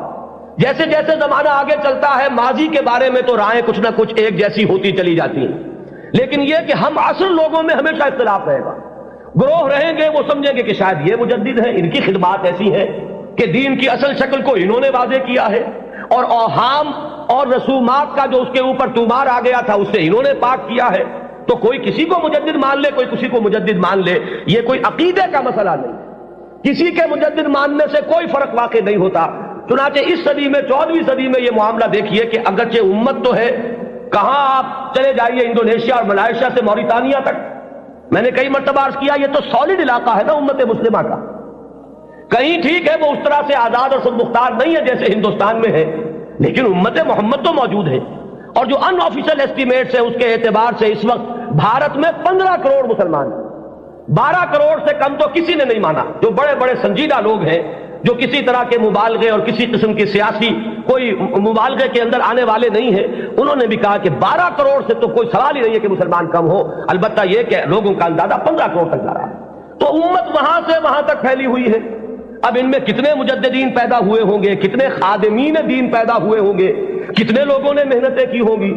جیسے جیسے زمانہ آگے چلتا ہے ماضی کے بارے میں تو رائیں کچھ نہ کچھ ایک جیسی ہوتی چلی جاتی ہیں، لیکن یہ کہ ہم اصل لوگوں میں ہمیشہ اختلاف رہے گا۔ گروہ رہیں گے وہ سمجھیں گے کہ شاید یہ مجدد ہیں، ان کی خدمات ایسی ہیں کہ دین کی اصل شکل کو انہوں نے واضح کیا ہے، اور اوہام اور رسومات کا جو اس کے اوپر طومار آ گیا تھا اس سے انہوں نے پاک کیا ہے۔ تو کوئی کسی کو مجدد مان لے، کوئی کسی کو مجدد مان لے، یہ کوئی عقیدے کا مسئلہ نہیں، کسی کے مجدد ماننے سے کوئی فرق واقع نہیں ہوتا۔ چنانچہ اس صدی میں 14ویں صدی میں یہ معاملہ دیکھیے کہ اگرچہ امت تو ہے، کہاں آپ چلے جائیے انڈونیشیا اور ملائیشیا سے موریتانیہ تک، میں نے کئی مرتبہ عرض کیا یہ تو سالڈ علاقہ ہے نا امت مسلمہ کا۔ کہیں ٹھیک ہے وہ اس طرح سے آزاد اور خود مختار نہیں ہے جیسے ہندوستان میں ہے، لیکن امت محمد تو موجود ہے۔ اور جو ان آفیشل ایسٹیمیٹس ہے اس کے اعتبار سے اس وقت بھارت میں 15 کروڑ مسلمان ہیں، 12 کروڑ سے کم تو کسی نے نہیں مانا۔ جو بڑے بڑے سنجیدہ لوگ ہیں جو کسی طرح کے مبالغے اور کسی قسم کی سیاسی کوئی مبالغے کے اندر آنے والے نہیں ہیں، انہوں نے بھی کہا کہ 12 کروڑ سے تو کوئی سوال ہی نہیں ہے کہ مسلمان کم ہو، البتہ یہ کہ لوگوں کا اندازہ 15 کروڑ تک جا رہا ہے۔ تو امت وہاں سے وہاں تک پھیلی ہوئی ہے۔ اب ان میں کتنے مجددین پیدا ہوئے ہوں گے، کتنے خادمین دین پیدا ہوئے ہوں گے، کتنے لوگوں نے محنتیں کی ہوں گی۔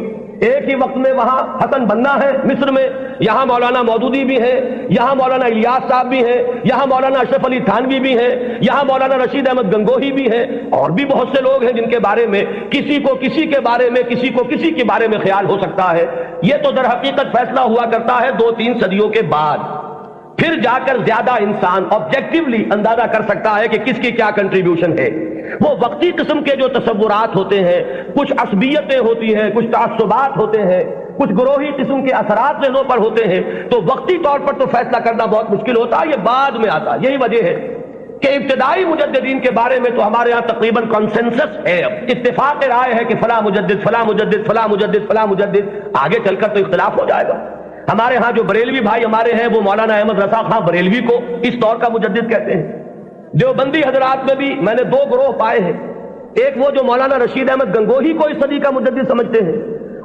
ایک ہی وقت میں وہاں حسن بننا ہے مصر میں، یہاں مولانا مودودی بھی ہیں، یہاں مولانا الیاس صاحب بھی ہیں، یہاں مولانا اشرف علی تھانوی بھی ہیں، یہاں مولانا رشید احمد گنگوہی بھی ہیں، اور بھی بہت سے لوگ ہیں جن کے بارے میں کسی کو کسی کے بارے میں، کسی کو کسی کے بارے میں خیال ہو سکتا ہے۔ یہ تو در حقیقت فیصلہ ہوا کرتا ہے 2-3 صدیوں کے بعد، پھر جا کر زیادہ انسان آبجیکٹیولی اندازہ کر سکتا ہے کہ کس کی کیا کنٹریبیوشن ہے۔ وہ وقتی قسم کے جو تصورات ہوتے ہیں، کچھ عصبیتیں ہوتی ہیں، کچھ تعصبات ہوتے ہیں، کچھ گروہی قسم کے اثرات ذہنوں پر ہوتے ہیں، تو وقتی طور پر تو فیصلہ کرنا بہت مشکل ہوتا ہے، یہ بعد میں آتا ہے۔ یہی وجہ ہے کہ ابتدائی مجددین کے بارے میں تو ہمارے ہاں تقریباً کنسنسس ہے، اتفاق رائے ہے کہ فلاں مجدد فلاں مجدد فلاں مجدد فلاں مجدد، آگے چل کر تو اختلاف ہو جائے گا۔ ہمارے ہاں جو بریلوی بھائی ہمارے ہیں وہ مولانا احمد رضا خان بریلوی کو اس دور کا مجدد کہتے ہیں۔ دیوبندی حضرات میں بھی میں نے 2 گروہ پائے ہیں، ایک وہ جو مولانا رشید احمد گنگوہی کو اس صدی کا مجدد سمجھتے ہیں،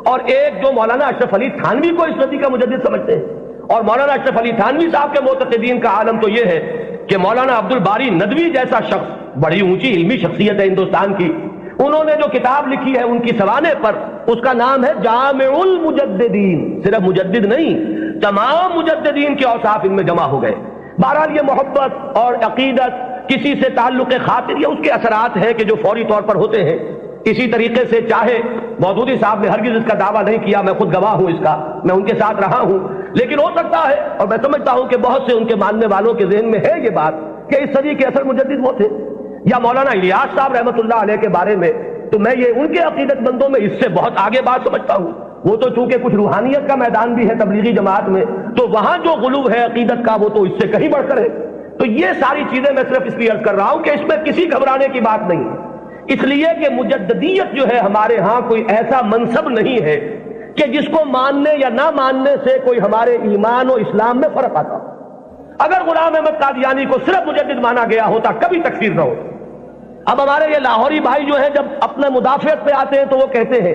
اور ایک جو مولانا اشرف علی تھانوی کو اس صدی کا مجدد سمجھتے ہیں۔ اور مولانا اشرف علی تھانوی صاحب کے معتقدین کا عالم تو یہ ہے کہ مولانا عبد الباری ندوی جیسا شخص، بڑی اونچی علمی شخصیت ہے ہندوستان کی، انہوں نے جو کتاب لکھی ہے ان کی سوانح پر، اس کا نام ہے جامع المجددین۔ صرف مجدد نہیں، تمام مجددین کے اوصاف ان میں جمع ہو گئے۔ بہرحال یہ محبت اور عقیدت، کسی سے تعلق خاطر، یہ اس کے اثرات ہیں کہ جو فوری طور پر ہوتے ہیں۔ اسی طریقے سے چاہے مودودی صاحب نے ہرگز اس کا دعویٰ نہیں کیا، میں خود گواہ ہوں اس کا، میں ان کے ساتھ رہا ہوں، لیکن ہو سکتا ہے اور میں سمجھتا ہوں کہ بہت سے ان کے ماننے والوں کے ذہن میں ہے یہ بات کہ اس صدی کے اصل مجدد وہ تھے۔ یا مولانا الیاس صاحب رحمۃ اللہ علیہ کے بارے میں تو میں یہ ان کے عقیدت مندوں میں اس سے بہت آگے بات سمجھتا ہوں۔ وہ تو چونکہ کچھ روحانیت کا میدان بھی ہے تبلیغی جماعت میں، تو وہاں جو غلو ہے عقیدت کا وہ تو اس سے کہیں بڑھ کر ہے۔ تو یہ ساری چیزیں میں صرف اس لیے عرض کر رہا ہوں کہ اس میں کسی گھبرانے کی بات نہیں ہے، اس لیے کہ مجددیت جو ہے ہمارے ہاں کوئی ایسا منصب نہیں ہے کہ جس کو ماننے یا نہ ماننے سے کوئی ہمارے ایمان و اسلام میں فرق آتا ہو۔ اگر غلام احمد قادیانی کو صرف مجدد مانا گیا ہوتا کبھی تکفیر نہ ہوتا۔ اب ہمارے یہ لاہوری بھائی جو ہیں جب اپنے مدافعت پہ آتے ہیں تو وہ کہتے ہیں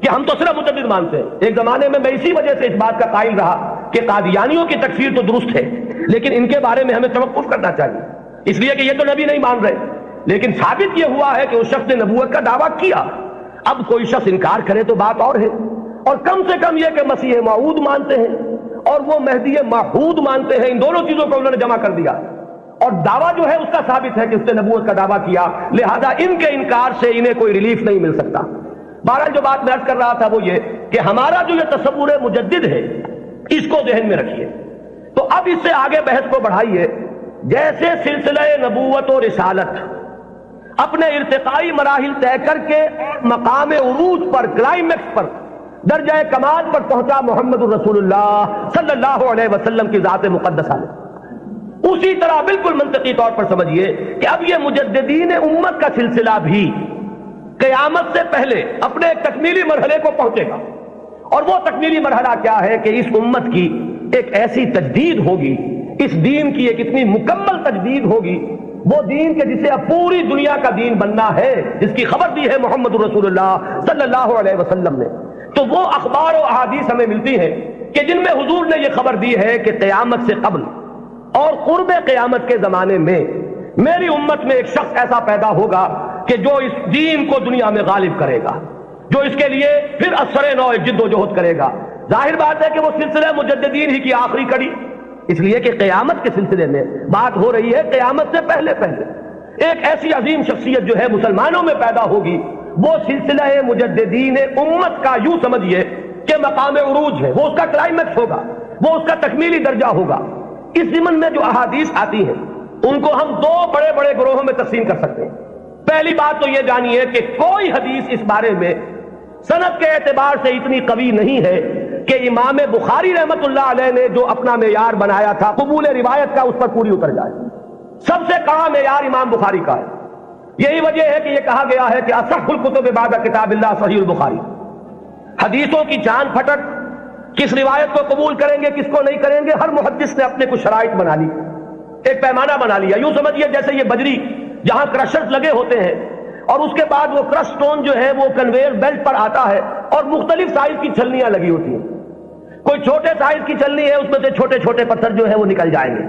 کہ ہم تو صرف مجدد مانتے ہیں۔ ایک زمانے میں اسی وجہ سے اس بات کا قائل رہا کہ قادیانیوں کی تکفیر تو درست ہے، لیکن ان کے بارے میں ہمیں توقف کرنا چاہیے، اس لیے کہ یہ تو نبی نہیں مان رہے۔ لیکن ثابت یہ ہوا ہے کہ اس شخص نے نبوت کا دعویٰ کیا۔ اب کوئی شخص انکار کرے تو بات اور ہے، اور کم سے کم یہ کہ مسیح موعود مانتے ہیں اور وہ مہدی موعود مانتے ہیں، ان دونوں چیزوں کو انہوں نے جمع کر دیا، اور دعویٰ جو ہے اس کا ثابت ہے کہ اس نے نبوت کا دعویٰ کیا، لہذا ان کے انکار سے انہیں کوئی ریلیف نہیں مل سکتا۔ بہرحال جو بات میں عرض کر رہا تھا وہ یہ کہ ہمارا جو یہ تصور مجدد ہے اس کو ذہن میں رکھیے۔ تو اب اس سے آگے بحث کو بڑھائیے۔ جیسے سلسلہ نبوت و رسالت اپنے ارتقائی مراحل طے کر کے مقام عروج پر، کلائمیکس پر، درجہ کمال پر پہنچا محمد الرسول اللہ صلی اللہ علیہ وسلم کی ذات مقدسہ میں، اسی طرح بالکل منطقی طور پر سمجھیے کہ اب یہ مجددین امت کا سلسلہ بھی قیامت سے پہلے اپنے ایک تکمیلی مرحلے کو پہنچے گا۔ اور وہ تکمیلی مرحلہ کیا ہے کہ اس امت کی ایک ایسی تجدید ہوگی، اس دین کی ایک اتنی مکمل تجدید ہوگی، وہ دین کے جسے اب پوری دنیا کا دین بننا ہے، جس کی خبر دی ہے محمد رسول اللہ صلی اللہ علیہ وسلم نے۔ تو وہ اخبار و احادیث ہمیں ملتی ہیں کہ جن میں حضور نے یہ خبر دی ہے کہ قیامت سے قبل اور قرب قیامت کے زمانے میں میری امت میں ایک شخص ایسا پیدا ہوگا کہ جو اس دین کو دنیا میں غالب کرے گا، جو اس کے لیے پھر اثر نو جد و جہد کرے گا۔ ظاہر بات ہے کہ وہ سلسلہ مجددین ہی کی آخری کڑی، اس لیے کہ قیامت کے سلسلے میں بات ہو رہی ہے قیامت سے پہلے پہلے ایک ایسی عظیم شخصیت جو ہے مسلمانوں میں پیدا ہوگی، وہ سلسلہ مجددین امت کا یوں سمجھیے کہ مقام عروج ہے، وہ اس کا کلائمیکس ہوگا، وہ اس کا تکمیلی درجہ ہوگا۔ اس ضمن میں جو احادیث آتی ہیں ان کو ہم 2 بڑے بڑے گروہوں میں تقسیم کر سکتے ہیں۔ پہلی بات تو یہ جانیے کہ کوئی حدیث اس بارے میں سند کے اعتبار سے اتنی قوی نہیں ہے کہ امام بخاری رحمت اللہ علیہ نے جو اپنا معیار بنایا تھا قبول روایت کا اس پر پوری اتر جائے۔ سب سے کڑا معیار امام بخاری کا ہے۔ یہی وجہ ہے کہ یہ کہا گیا ہے کہ اصح الکتب بعد کتاب اللہ صحیح البخاری۔ حدیثوں کی جان پھٹک، کس روایت کو قبول کریں گے کس کو نہیں کریں گے، ہر محدث نے اپنے کچھ شرائط بنا لی، ایک پیمانہ بنا لیا۔ یوں سمجھیے جیسے یہ بجری جہاں کرشرز لگے ہوتے ہیں، اور اس کے بعد وہ کرش سٹون جو ہے وہ کنویئر بیلٹ پر آتا ہے اور مختلف سائز کی چھلنیاں لگی ہوتی ہیں۔ کوئی چھوٹے سائز کی چھلنی ہے، اس میں سے چھوٹے چھوٹے پتھر جو ہے وہ نکل جائیں گے۔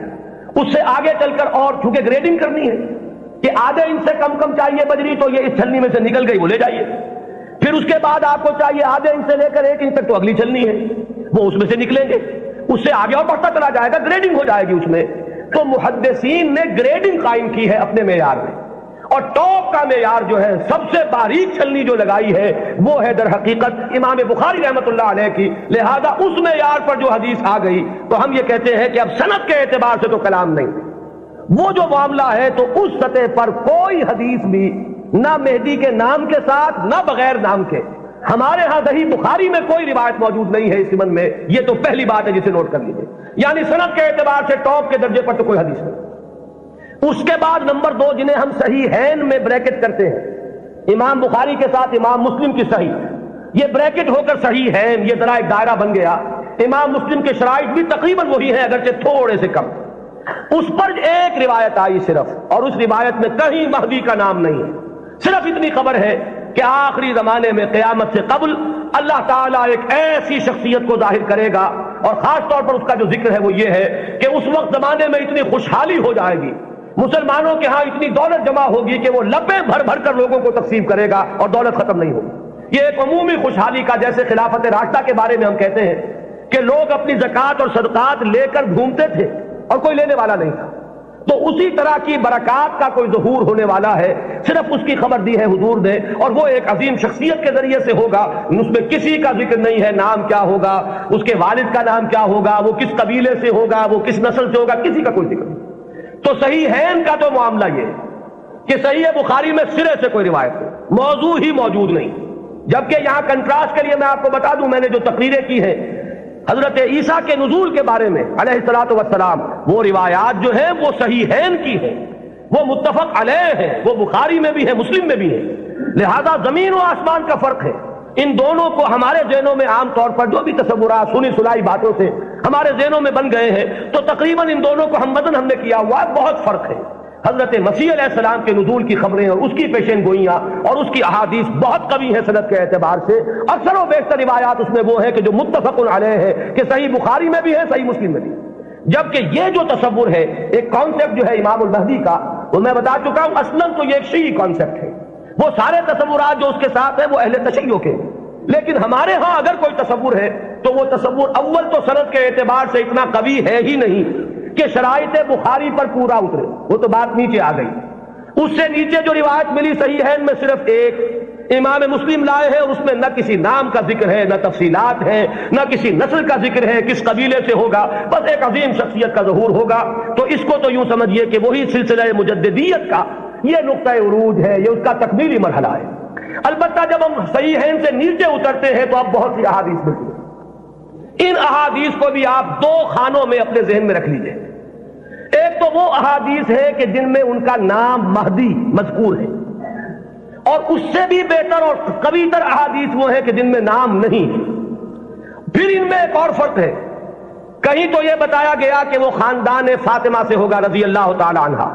اس سے آگے چل کر اور چونکہ گریڈنگ کرنی ہے کہ آدھے انچ سے کم چاہیے بجری، تو یہ اس چھلنی میں سے نکل گئی، وہ لے جائیے۔ پھر اس کے بعد آپ کو چاہیے آدھے انچ سے لے کر 1 انچ تک، تو اگلی چھلنی ہے، وہ اس میں سے نکلیں گے۔ اس سے آگے اور بڑھتا چلا جائے گا، گریڈنگ ہو جائے گی اس میں۔ تو محدثین نے گریڈنگ قائم کی ہے اپنے معیار میں، اور ٹاپ کا معیار جو ہے، سب سے باریک چھلنی جو لگائی ہے، وہ ہے در حقیقت امام بخاری رحمۃ اللہ علیہ کی۔ لہذا اس معیار پر جو حدیث آ گئی تو ہم یہ کہتے ہیں کہ اب سند کے اعتبار سے تو کلام نہیں، وہ جو معاملہ ہے تو اس سطح پر کوئی حدیث بھی نہ مہدی کے نام کے ساتھ نہ بغیر نام کے، ہمارے ہاں صحیح بخاری میں کوئی روایت موجود نہیں ہے اس سمن میں۔ یہ تو پہلی بات ہے جسے نوٹ کر لیجیے، یعنی سند کے اعتبار سے ٹاپ کے درجے پر تو کوئی حدیث نہیں۔ اس کے بعد نمبر 2 جنہیں ہم صحیحین میں بریکٹ کرتے ہیں، امام بخاری کے ساتھ امام مسلم کی صحیح، یہ بریکٹ ہو کر صحیحین، یہ ذرا ایک دائرہ بن گیا۔ امام مسلم کے شرائط بھی تقریباً وہی ہیں، اگرچہ تھوڑے سے کم۔ اس پر ایک روایت آئی صرف، اور اس روایت میں کہیں مہدی کا نام نہیں ہے، صرف اتنی خبر ہے کہ آخری زمانے میں قیامت سے قبل اللہ تعالیٰ ایک ایسی شخصیت کو ظاہر کرے گا، اور خاص طور پر اس کا جو ذکر ہے وہ یہ ہے کہ اس وقت زمانے میں اتنی خوشحالی ہو جائے گی، مسلمانوں کے ہاں اتنی دولت جمع ہوگی کہ وہ لبیں بھر بھر کر لوگوں کو تقسیم کرے گا اور دولت ختم نہیں ہوگی۔ یہ ایک عمومی خوشحالی کا، جیسے خلافت راشدہ کے بارے میں ہم کہتے ہیں کہ لوگ اپنی زکوٰۃ اور صدقات لے کر گھومتے تھے اور کوئی لینے والا نہیں تھا، تو اسی طرح کی برکات کا کوئی ظہور ہونے والا ہے، صرف اس کی خبر دی ہے حضور نے، اور وہ ایک عظیم شخصیت کے ذریعے سے ہوگا۔ اس میں کسی کا ذکر نہیں ہے، نام کیا ہوگا، اس کے والد کا نام کیا ہوگا، وہ کس قبیلے سے ہوگا، وہ کس نسل سے ہوگا، کسی کا کوئی ذکر نہیں۔ تو صحیحین کا تو معاملہ یہ کہ صحیح بخاری میں سرے سے کوئی روایت نہیں، موضوع ہی موجود نہیں۔ جبکہ یہاں کنٹراسٹ کے لیے میں آپ کو بتا دوں، میں نے جو تقریریں کی ہیں حضرت عیسیٰ کے نزول کے بارے میں علیہ الصلوۃ والسلام، وہ روایات جو ہیں وہ صحیحین کی ہیں، وہ متفق علیہ ہیں، وہ بخاری میں بھی ہے، مسلم میں بھی ہے۔ لہذا زمین و آسمان کا فرق ہے۔ ان دونوں کو ہمارے ذہنوں میں عام طور پر جو بھی تصورات سنی سنائی باتوں سے ہمارے ذہنوں میں بن گئے ہیں، تو تقریباً ان دونوں کو ہم وزن ہم نے کیا ہوا ہے، بہت فرق ہے۔ حضرت مسیح علیہ السلام کے نزول کی خبریں اور اس کی پیشین گوئیاں اور اس کی احادیث بہت قوی ہیں سند کے اعتبار سے۔ اکثر و بیشتر روایات اس میں وہ ہیں کہ جو متفق علیہ ہے، کہ صحیح بخاری میں بھی ہے، صحیح مسلم میں بھی۔ جبکہ یہ جو تصور ہے، ایک کانسیپٹ جو ہے امام المہدی کا، وہ میں بتا چکا ہوں، اصلاً تو یہ ایک شیعی کانسیپٹ ہے۔ وہ سارے تصورات جو اس کے ساتھ ہیں وہ اہل تشیع کے، لیکن ہمارے ہاں اگر کوئی تصور ہے تو وہ تصور اول تو سند کے اعتبار سے اتنا قوی ہے ہی نہیں کہ شرائط بخاری پر پورا اترے، وہ تو بات نیچے آ گئی۔ اس سے نیچے جو روایت ملی صحیحین میں صرف ایک امام مسلم لائے ہیں، اور اس میں نہ کسی نام کا ذکر ہے، نہ تفصیلات ہے، نہ کسی نسل کا ذکر ہے، کس قبیلے سے ہوگا، بس ایک عظیم شخصیت کا ظہور ہوگا۔ تو اس کو تو یوں سمجھیے کہ وہی سلسلہ مجددیت کا یہ نقطہ عروج ہے، یہ اس کا تکمیلی مرحلہ ہے۔ البتہ جب ہم صحیحین سے نیچے اترتے ہیں تو اب بہت سی احادیث ملتی ہیں۔ ان احادیث کو بھی آپ 2 خانوں میں اپنے ذہن میں رکھ لیجئے۔ ایک تو وہ احادیث ہے کہ جن میں ان کا نام مہدی مذکور ہے، اور اس سے بھی بہتر اور قوی تر احادیث وہ ہیں کہ جن میں نام نہیں ہے۔ پھر ان میں ایک اور فرق ہے، کہیں تو یہ بتایا گیا کہ وہ خاندان فاطمہ سے ہوگا رضی اللہ تعالی عنہا،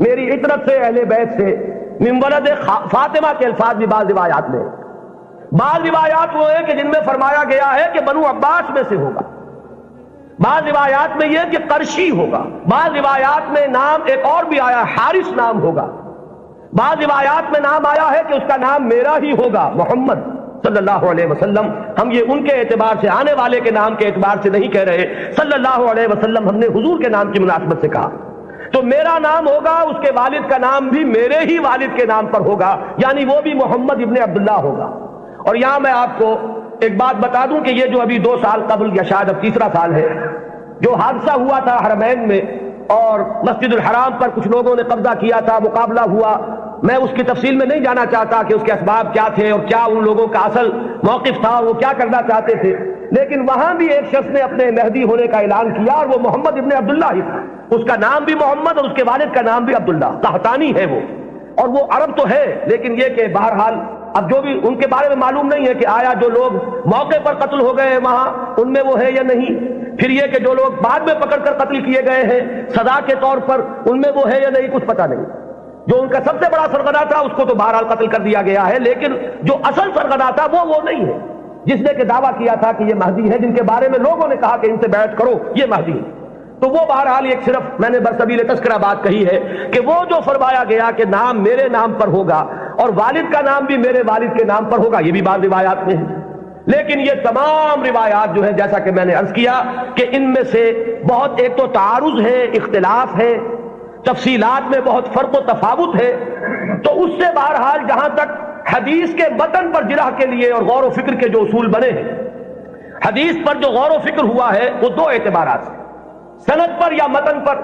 میری عطرت سے، اہل بیت سے، من ولد فاطمہ کے الفاظ بھی بعض روایات میں، بعض روایات وہ ہیں کہ جن میں فرمایا گیا ہے کہ بنو عباس میں سے ہوگا، بعض روایات میں یہ کہ قرشی ہوگا، بعض روایات میں نام ایک اور بھی آیا حارث نام ہوگا، بعض روایات میں نام آیا ہے کہ اس کا نام میرا ہی ہوگا، محمد صلی اللہ علیہ وسلم۔ ہم یہ ان کے اعتبار سے، آنے والے کے نام کے اعتبار سے نہیں کہہ رہے، صلی اللہ علیہ وسلم ہم نے حضور کے نام کی مناسبت سے کہا۔ تو میرا نام ہوگا، اس کے والد کا نام بھی میرے ہی والد کے نام پر ہوگا، یعنی وہ بھی محمد ابن عبداللہ ہوگا۔ اور یہاں میں آپ کو ایک بات بتا دوں کہ یہ جو ابھی 2 سال قبل یا شاید اب تیسرا سال ہے، جو حادثہ ہوا تھا حرمین میں اور مسجد الحرام پر کچھ لوگوں نے قبضہ کیا تھا، مقابلہ ہوا، میں اس کی تفصیل میں نہیں جانا چاہتا کہ اس کے اسباب کیا تھے اور کیا ان لوگوں کا اصل موقف تھا، وہ کیا کرنا چاہتے تھے، لیکن وہاں بھی ایک شخص نے اپنے مہدی ہونے کا اعلان کیا، اور وہ محمد ابن عبداللہ ہی تھا۔ اس کا نام بھی محمد اور اس کے والد کا نام بھی عبداللہ، قحطانی ہے وہ، اور وہ عرب تو ہے، لیکن یہ کہ بہرحال اب جو بھی ان کے بارے میں معلوم نہیں ہے کہ آیا جو لوگ موقع پر قتل ہو گئے ہیں وہاں ان میں وہ ہے یا نہیں، پھر یہ کہ جو لوگ بعد میں پکڑ کر قتل کیے گئے ہیں سزا کے طور پر ان میں وہ ہے یا نہیں، کچھ پتہ نہیں۔ جو ان کا سب سے بڑا سرغنہ تھا اس کو تو بہرحال قتل کر دیا گیا ہے، لیکن جو اصل سرغنہ تھا وہ نہیں ہے جس نے کہ دعویٰ کیا تھا کہ یہ مہدی ہے، جن کے بارے میں لوگوں نے کہا کہ ان سے بیعت کرو یہ مہدی ہے۔ تو وہ بہرحال ایک صرف میں نے برسبیل تذکرہ بات کہی ہے کہ وہ جو فرمایا گیا کہ نام میرے نام پر ہوگا اور والد کا نام بھی میرے والد کے نام پر ہوگا، یہ بھی بعض روایات میں ہے، لیکن یہ تمام روایات جو ہے جیسا کہ میں نے عرض کیا کہ ان میں سے بہت ایک تو تعارض ہے، اختلاف ہے، تفصیلات میں بہت فرق و تفاوت ہے۔ تو اس سے بہرحال جہاں تک حدیث کے متن پر جرح کے لیے اور غور و فکر کے جو اصول بنے ہیں، حدیث پر جو غور و فکر ہوا ہے وہ دو اعتبارات سے، سند پر یا متن پر۔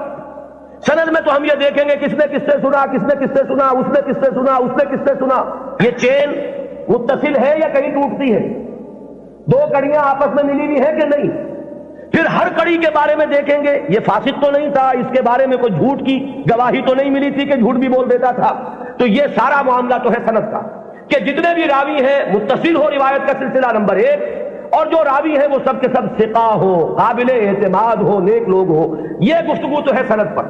سند میں تو ہم یہ دیکھیں گے کس نے کس سے سنا، کس نے کس سے سنا، اس نے کس سے سنا، اس نے کس سے سنا، یہ چین متصل ہے یا کہیں ٹوٹتی ہے، دو کڑیاں آپس میں ملی ہوئی ہیں کہ نہیں۔ پھر ہر کڑی کے بارے میں دیکھیں گے یہ فاسق تو نہیں تھا، اس کے بارے میں کوئی جھوٹ کی گواہی تو نہیں ملی تھی کہ جھوٹ بھی بول دیتا تھا۔ تو یہ سارا معاملہ تو ہے سند کا کہ جتنے بھی راوی ہیں متصل ہو روایت کا سلسلہ نمبر ایک، اور جو راوی ہیں وہ سب کے سب ثقہ ہو، قابل اعتماد ہو، نیک لوگ ہو، یہ گفتگو تو ہے سند پر۔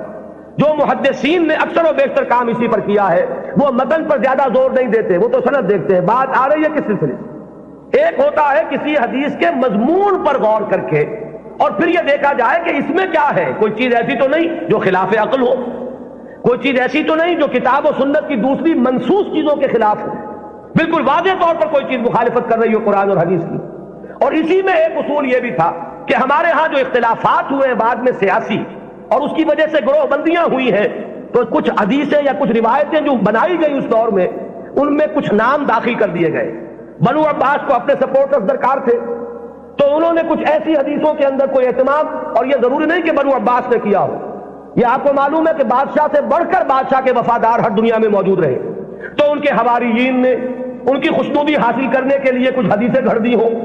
جو محدثین نے اکثر و بیشتر کام اسی پر کیا ہے، وہ متن پر زیادہ زور نہیں دیتے، وہ تو سند دیکھتے ہیں۔ بات آ رہی ہے کس سلسلے سے؟ ایک ہوتا ہے کسی حدیث کے مضمون پر غور کر کے اور پھر یہ دیکھا جائے کہ اس میں کیا ہے، کوئی چیز ایسی تو نہیں جو خلاف عقل ہو، کوئی چیز ایسی تو نہیں جو کتاب و سنت کی دوسری منسوخ چیزوں کے خلاف ہو، بالکل واضح طور پر کوئی چیز مخالفت کر رہی ہو قرآن اور حدیث کی۔ اور اسی میں ایک اصول یہ بھی تھا کہ ہمارے ہاں جو اختلافات ہوئے ہیں بعد میں سیاسی اور اس کی وجہ سے گروہ بندیاں ہوئی ہیں، تو کچھ حدیثیں یا کچھ روایتیں جو بنائی گئی اس دور میں ان میں کچھ نام داخل کر دیے گئے۔ بنو عباس کو اپنے سپورٹرز درکار تھے، تو انہوں نے کچھ ایسی حدیثوں کے اندر کوئی اہتمام، اور یہ ضروری نہیں کہ بنو عباس نے کیا ہو، یہ آپ کو معلوم ہے کہ بادشاہ سے بڑھ کر بادشاہ کے وفادار ہر دنیا میں موجود رہے، تو ان کے حواریین نے ان کی خوشنودی حاصل کرنے کے لیے کچھ حدیثیں گھڑ دی ہوں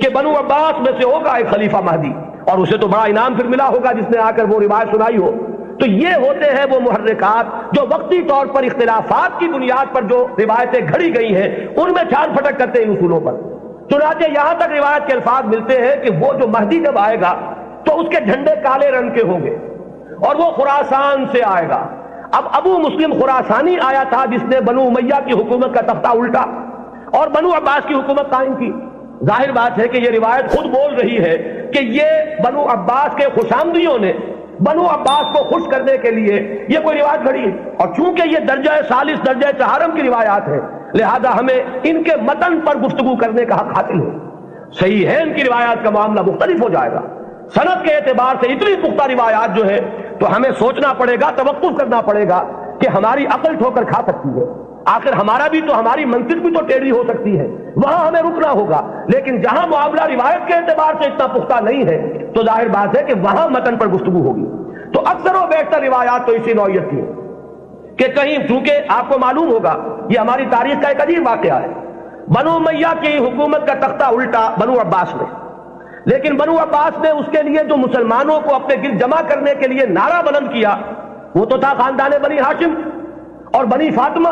کہ بنو عباس میں سے ہوگا ایک خلیفہ مہدی، اور اسے تو بڑا انعام پھر ملا ہوگا جس نے آ کر وہ روایت سنائی ہو۔ تو یہ ہوتے ہیں وہ محرکات جو وقتی طور پر اختلافات کی بنیاد پر جو روایتیں گھڑی گئی ہیں ان میں چھان پھٹک کرتے ہیں ان اصولوں پر۔ چنانچہ یہاں تک روایت کے الفاظ ملتے ہیں کہ وہ جو مہدی جب آئے گا تو اس کے جھنڈے کالے رنگ کے ہوں گے اور وہ خراسان سے آئے گا۔ اب ابو مسلم خراسانی آیا تھا جس نے بنو امیہ کی حکومت کا تختہ الٹا اور بنو عباس کی حکومت قائم کی۔ ظاہر بات ہے کہ یہ روایت خود بول رہی ہے کہ یہ بنو عباس کے خوشامدیوں نے بنو عباس کو خوش کرنے کے لیے یہ کوئی روایت گھڑی ہے، اور چونکہ یہ درجہ ثالث درجہ چہارم کی روایات ہے لہذا ہمیں ان کے متن پر گفتگو کرنے کا حق حاصل ہے۔ صحیح ہے ان کی روایات کا معاملہ مختلف ہو جائے گا، سند کے اعتبار سے اتنی پختہ روایات جو ہے تو ہمیں سوچنا پڑے گا، توقف کرنا پڑے گا کہ ہماری عقل ٹھوکر کھا سکتی ہے، آخر ہمارا بھی تو ہماری منطق بھی تو ٹیڑھی ہو سکتی ہے، وہاں ہمیں رکنا ہوگا۔ لیکن جہاں معاملہ روایت کے اعتبار سے اتنا پختہ نہیں ہے تو ظاہر بات ہے کہ وہاں متن پر گفتگو ہوگی۔ تو اکثر و بیشتر روایات تو اسی نوعیت کی ہے کہ کہیں، چونکہ آپ کو معلوم ہوگا یہ ہماری تاریخ کا ایک عجیب واقعہ ہے، بنو امیہ کی حکومت کا تختہ الٹا بنو عباس نے، لیکن بنو عباس نے اس کے لیے جو مسلمانوں کو اپنے گرد جمع کرنے کے لیے نعرہ بلند کیا وہ تو تھا خاندان بنی ہاشم اور بنی فاطمہ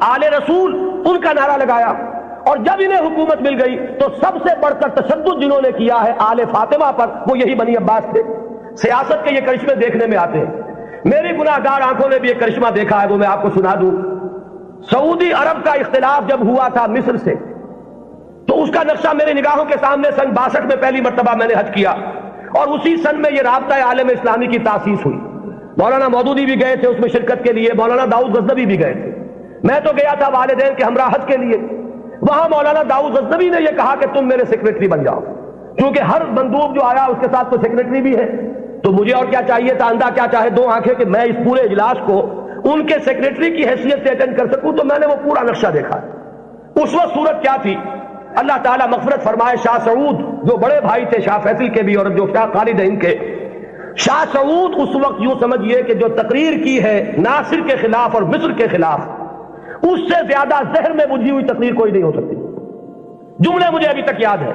آل رسول، ان کا نعرہ لگایا، اور جب انہیں حکومت مل گئی تو سب سے بڑھ کر تشدد جنہوں نے کیا ہے آل فاطمہ پر وہ یہی بنی عباس تھے۔ سیاست کے یہ کرشمے دیکھنے میں آتے ہیں، میری گناہ گار آنکھوں نے بھی یہ کرشمہ دیکھا ہے، وہ میں آپ کو سنا دوں۔ سعودی عرب کا اختلاف جب ہوا تھا مصر سے تو اس کا نقشہ میری نگاہوں کے سامنے سن 62 میں پہلی مرتبہ میں نے حج کیا، اور اسی سن میں یہ رابطہ عالم اسلامی کی تاسیس ہوئی۔ مولانا مودودی بھی گئے تھے اس میں شرکت کے لیے، مولانا داؤد غزنوی بھی گئے تھے، میں تو گیا تھا والدین کے ہمراہ حج کے لیے۔ وہاں مولانا داؤد غزنوی نے یہ کہا کہ تم میرے سیکریٹری بن جاؤ، کیونکہ ہر مندوب جو آیا اس کے ساتھ تو سیکریٹری بھی ہے، تو مجھے اور کیا چاہیے تھا، اندھا کیا چاہے دو آنکھیں، کہ میں اس پورے اجلاس کو ان کے سیکریٹری کی حیثیت سے اٹینڈ کر سکوں۔ تو میں نے وہ پورا نقشہ دیکھا۔ اس وقت صورت کیا تھی، اللہ تعالیٰ مغفرت فرمائے، شاہ سعود جو بڑے بھائی تھے شاہ فیصل کے بھی اور جو شاہ خالد ہیں ان کے، شاہ سعود اس وقت یوں سمجھئے کہ جو تقریر کی ہے ناصر کے خلاف اور مصر کے خلاف، اس سے زیادہ زہر میں بجھی ہوئی تقریر کوئی نہیں ہو سکتی۔ جملے مجھے ابھی تک یاد ہے،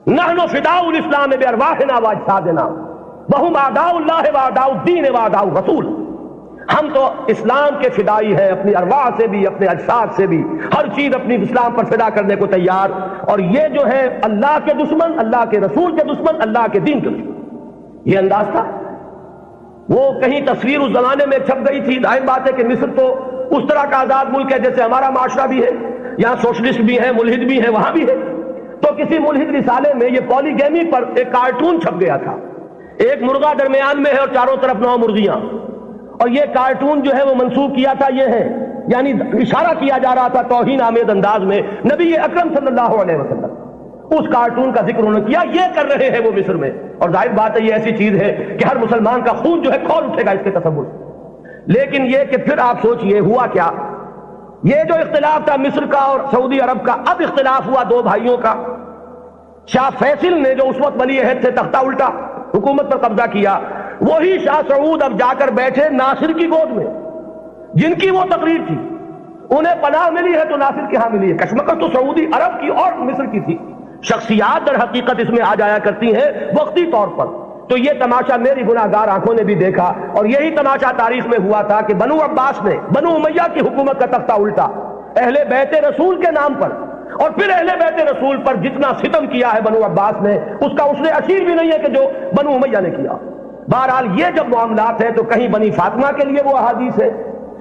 نحن فداء الاسلام بارواحنا واجسادنا وهم اعداء اللہ واعداء الدین واعداء الرسول، ہم تو اسلام کے فدائی ہیں، اپنی ارواح سے بھی اپنے اجساد سے بھی، ہر چیز اپنی اسلام پر فدا کرنے کو تیار، اور یہ جو ہے اللہ کے دشمن، اللہ کے رسول کے دشمن، اللہ کے دین کے دشمن۔ یہ انداز تھا۔ وہ کہیں تصویر اس زمانے میں چھپ گئی تھی. ظاہر بات ہے کہ مصر تو اس طرح کا آزاد ملک ہے جیسے ہمارا معاشرہ بھی ہے, یہاں سوشلسٹ بھی ہے, ملحد بھی ہے, وہاں بھی ہے. تو کسی ملحد رسالے میں یہ پولیگیمی پر ایک کارٹون چھپ گیا تھا. ایک مرغا درمیان میں ہے اور چاروں طرف 9 مرغیاں, اور یہ کارٹون جو ہے وہ منسوخ کیا تھا, یہ ہے یعنی اشارہ کیا جا رہا تھا توہین آمیز انداز میں نبی اکرم صلی اللہ علیہ وسلم. اس کارٹون کا ذکر انہوں نے کیا. یہ کر رہے ہیں وہ مصر میں, اور ظاہر بات ہے یہ ایسی چیز ہے کہ ہر مسلمان کا خون جو ہے کھول اٹھے گا اس کے تصور سے. لیکن یہ کہ پھر آپ سوچئے ہوا کیا. یہ جو اختلاف تھا مصر کا اور سعودی عرب کا, اب اختلاف ہوا 2 بھائیوں کا. شاہ فیصل نے جو اس وقت ولی عہد سے تختہ الٹا حکومت پر قبضہ کیا, وہی شاہ سعود اب جا کر بیٹھے ناصر کی گود میں, جن کی وہ تقریر تھی. انہیں پناہ ملی ہے تو ناصر کے ہاں ملی ہے. کشمکش تو سعودی عرب کی اور مصر کی تھی. شخصیات در حقیقت اس میں آ جایا کرتی ہیں وقتی طور پر. تو یہ تماشا میری گناہگار آنکھوں نے بھی دیکھا, اور یہی تماشا تاریخ میں ہوا تھا کہ بنو عباس نے بنو امیہ کی حکومت کا تختہ الٹا اہل بیت رسول کے نام پر, اور پھر اہل بیت رسول پر جتنا ستم کیا ہے بنو عباس نے اس کا اس نے اشیر بھی نہیں ہے کہ جو بنو امیہ نے کیا. بہرحال یہ جب معاملات ہیں تو کہیں بنی فاطمہ کے لیے وہ احادیث ہے,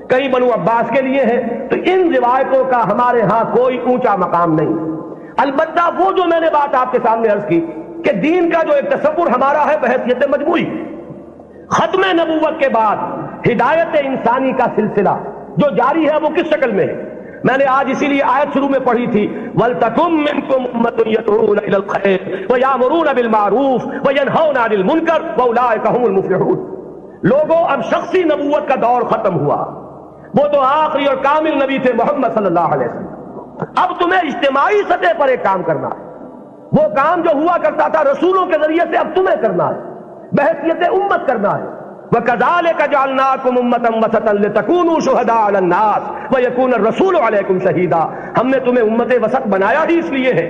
کہیں بنو عباس کے لیے ہے, تو ان روایتوں کا ہمارے ہاں کوئی اونچا مقام نہیں. البتہ وہ جو میں نے بات آپ کے سامنے عرض کی کہ دین کا جو ایک تصور ہمارا ہے بحیثیت مجموعی, ختم نبوت کے بعد ہدایت انسانی کا سلسلہ جو جاری ہے وہ کس شکل میں ہے. میں نے آج اسی لیے آیت شروع میں پڑھی تھی, وَلْتَكُمْ مِنْكُمْ أُمَّةٌ يَدْعُونَ إِلَى الْخَيْرِ وَيَأْمُرُونَ بِالْمَعْرُوفِ وَيَنْهَوْنَ عَنِ الْمُنكَرِ وَأُولَٰئِكَ هُمُ الْمُفْلِحُونَ. لوگوں اب شخصی نبوت کا دور ختم ہوا, وہ تو آخری اور کامل نبی تھے محمد صلی اللہ علیہ وسلم. اب تمہیں اجتماعی سطح پر ایک کام کرنا ہے. وہ کام جو ہوا کرتا تھا رسولوں کے ذریعے سے اب تمہیں کرنا ہے, بحیثیت امت کرنا ہے. وَكَذَلِكَ جَعَلْنَاكُمْ أُمَّةً وَسَطًا لِتَكُونُوا شُهَدَاءَ عَلَى النَّاسِ وَيَكُونَ الرَّسُولُ عَلَيْكُمْ شَهِيدًا. ہم نے تمہیں امت وسط بنایا ہی اس لیے ہے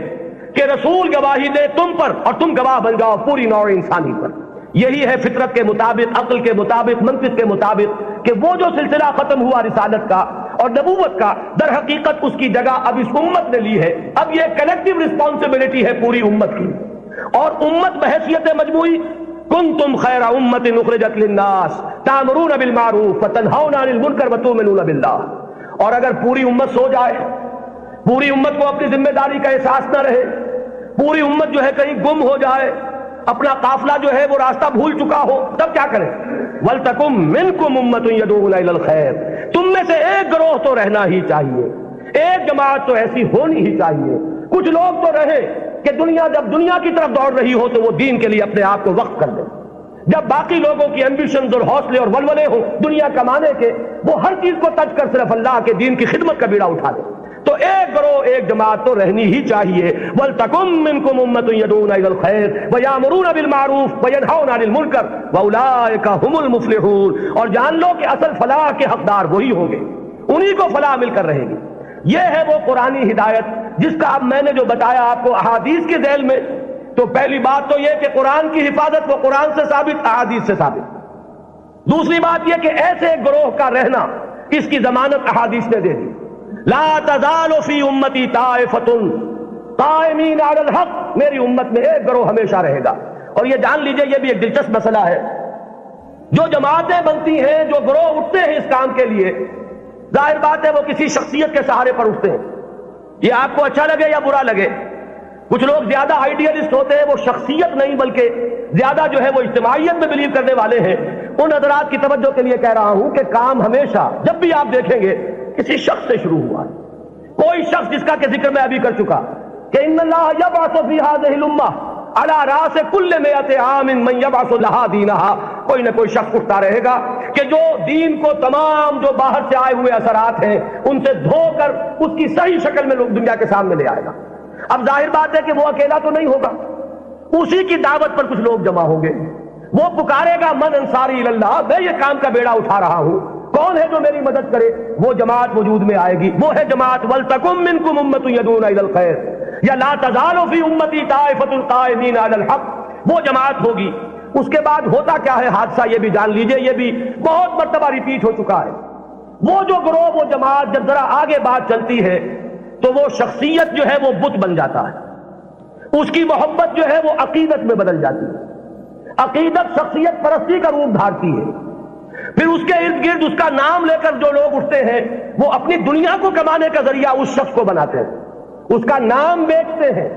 کہ رسول گواہی دے تم پر اور تم گواہ بن جاؤ پوری نوع انسانی پر. یہی ہے فطرت کے مطابق, عقل کے مطابق, منطق کے مطابق کہ وہ جو سلسلہ ختم ہوا رسالت کا اور نبوت کا, در حقیقت اس کی جگہ اب اس امت نے لی ہے. اب یہ کلیکٹیو رسپانسبلٹی ہے پوری امت کی, اور امت بحیثیت مجموعی کنتم خیر امت اخرجت للناس تأمرون بالمعروف وتنہون عن المنکر وتؤمنون باللہ. اور اگر پوری امت سو جائے, پوری امت کو اپنی ذمہ داری کا احساس نہ رہے, پوری امت جو ہے کہیں گم ہو جائے, اپنا قافلہ جو ہے وہ راستہ بھول چکا ہو, تب کیا کریں؟ وَلْتَكُمْ مِنْكُمْ أُمَّةٌ يَدْعُونَ إِلَى الْخَيْرِ. تم میں سے ایک گروہ تو رہنا ہی چاہیے, ایک جماعت تو ایسی ہونی ہی چاہیے, کچھ لوگ تو رہے کہ دنیا جب دنیا کی طرف دوڑ رہی ہو تو وہ دین کے لیے اپنے آپ کو وقف کر دیں. جب باقی لوگوں کی ایمبیشنز اور حوصلے اور ولولے ہوں دنیا کمانے کے, وہ ہر چیز کو تج کر صرف اللہ کے دین کی خدمت کا بیڑا اٹھا دیں. تو ایک گروہ, ایک جماعت تو رہنی ہی چاہیے. وَلْتَكُمْ مِنْكُمْ أُمَّةٌ يَدْعُونَ إِلَى الْخَيْرِ وَيَأْمُرُونَ بِالْمَعْرُوفِ وَيَنْهَوْنَ عَنِ الْمُنكَرِ وَأُولَٰئِكَ هُمُ الْمُفْلِحُونَ. اور جان لو کہ اصل فلاح کے حقدار وہی ہوں گے, انہی کو فلاح مل کر رہے گی. یہ ہے وہ قرآنی ہدایت جس کا اب میں نے جو بتایا آپ کو احادیث کے ذیل میں. تو پہلی بات تو یہ کہ قرآن کی حفاظت وہ قرآن سے ثابت, احادیث سے ثابت. دوسری بات یہ کہ ایسے ایک گروہ کا رہنا, اس کی ضمانت احادیث نے دے دی. لا تزال فی امتی طائفۃ قائمین علی الحق. میری امت میں ایک گروہ ہمیشہ رہے گا. اور یہ جان لیجئے یہ بھی ایک دلچسپ مسئلہ ہے, جو جماعتیں بنتی ہیں, جو گروہ اٹھتے ہیں اس کام کے لیے, ظاہر بات ہے وہ کسی شخصیت کے سہارے پر اٹھتے ہیں. یہ آپ کو اچھا لگے یا برا لگے, کچھ لوگ زیادہ آئیڈیلسٹ ہوتے ہیں, وہ شخصیت نہیں بلکہ زیادہ جو ہے وہ اجتماعیت میں بلیو کرنے والے ہیں. ان حضرات کی توجہ کے لیے کہہ رہا ہوں کہ کام ہمیشہ جب بھی آپ دیکھیں گے کسی شخص سے شروع ہوا ہے. کوئی شخص جس کا کہ ذکر میں ابھی کر چکا کہ ان اللہ یبعث فی هذه الامہ علی راس کل 100 عام من یبعث لها دینها. کوئی نہ کوئی شخص اٹھتا رہے گا کہ جو دین کو تمام جو باہر سے آئے ہوئے اثرات ہیں ان سے دھو کر اس کی صحیح شکل میں لوگ دنیا کے سامنے لے آئے گا. اب ظاہر بات ہے کہ وہ اکیلا تو نہیں ہوگا, اسی کی دعوت پر کچھ لوگ جمع ہوں گے. وہ پکارے گا من انصاری اللہ, میں یہ کام کا بیڑا اٹھا رہا ہوں, کون ہے جو میری مدد کرے؟ وہ جماعت وجود میں آئے گی. وہ ہے جماعت وَلْتَكُمْ مِنْكُمْ أُمَّةٌ يَدْعُونَ إِلَى الْخَيْرِ یا لَا تَزَالُ فِي أُمَّتِي طَائِفَةٌ قَائِمِينَ عَلَى الْحَقِّ. وہ جماعت ہوگی. اس کے بعد ہوتا کیا ہے حادثہ, یہ بھی جان لیجئے, یہ بھی بہت مرتبہ ریپیٹ ہو چکا ہے. وہ جو گروہ, وہ جماعت جب ذرا آگے بات چلتی ہے تو وہ شخصیت جو ہے وہ بت بن جاتا ہے, اس کی محبت جو ہے وہ عقیدت میں بدل جاتی ہے. عقیدت شخصیت پرستی کا روپ دھارتی ہے. پھر اس کے ارد گرد اس کا نام لے کر جو لوگ اٹھتے ہیں وہ اپنی دنیا کو کمانے کا ذریعہ اس شخص کو بناتے ہیں، اس کا نام بیچتے ہیں،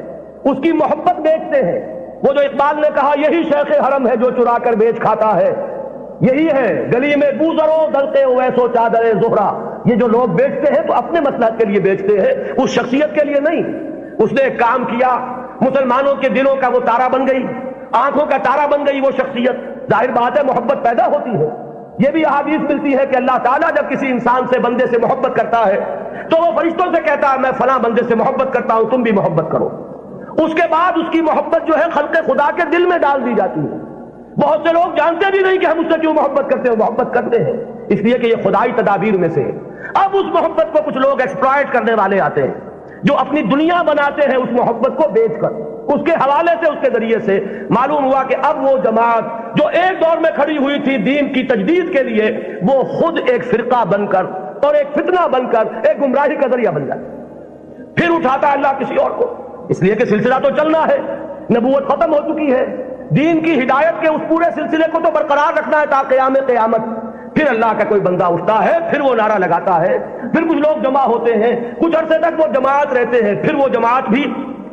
اس کی محبت بیچتے ہیں۔ وہ جو اقبال نے کہا یہی شیخ حرم ہے جو چرا کر بیچ کھاتا ہے، یہی ہے گلی میں بوزرو دلتے ویسو چادر زہرا۔ یہ جو لوگ بیچتے ہیں تو اپنے مصلحت کے لیے بیچتے ہیں، اس شخصیت کے لیے نہیں۔ اس نے ایک کام کیا، مسلمانوں کے دلوں کا وہ تارا بن گئی، آنکھوں کا تارا بن گئی وہ شخصیت۔ ظاہر بات ہے محبت پیدا ہوتی ہے۔ یہ بھی احادیث ملتی ہے کہ اللہ تعالیٰ جب کسی انسان سے، بندے سے محبت کرتا ہے تو وہ فرشتوں سے کہتا ہے میں فلاں بندے سے محبت کرتا ہوں، تم بھی محبت کرو۔ اس کے بعد اس کی محبت جو ہے خلق خدا کے دل میں ڈال دی جاتی ہے۔ بہت سے لوگ جانتے بھی نہیں کہ ہم اس سے کیوں محبت کرتے ہیں، محبت کرتے ہیں اس لیے کہ یہ خدائی تدابیر میں سے ہے۔ اب اس محبت کو کچھ لوگ ایکسپلائٹ کرنے والے آتے ہیں جو اپنی دنیا بناتے ہیں اس محبت کو بیچ کر، اس کے حوالے سے، اس کے ذریعے سے۔ معلوم ہوا کہ اب وہ جماعت جو ایک دور میں کھڑی ہوئی تھی دین کی تجدید کے لیے، وہ خود ایک فرقہ بن کر اور ایک فتنہ بن کر ایک گمراہی کا ذریعہ بن جائے۔ پھر اٹھاتا ہے اللہ کسی اور کو، اس لیے کہ سلسلہ تو چلنا ہے، نبوت ختم ہو چکی ہے، دین کی ہدایت کے اس پورے سلسلے کو تو برقرار رکھنا ہے تا قیام قیامت۔ پھر اللہ کا کوئی بندہ اٹھتا ہے، پھر وہ نعرہ لگاتا ہے، پھر کچھ لوگ جمع ہوتے ہیں، کچھ عرصے تک وہ جماعت رہتے ہیں، پھر وہ جماعت بھی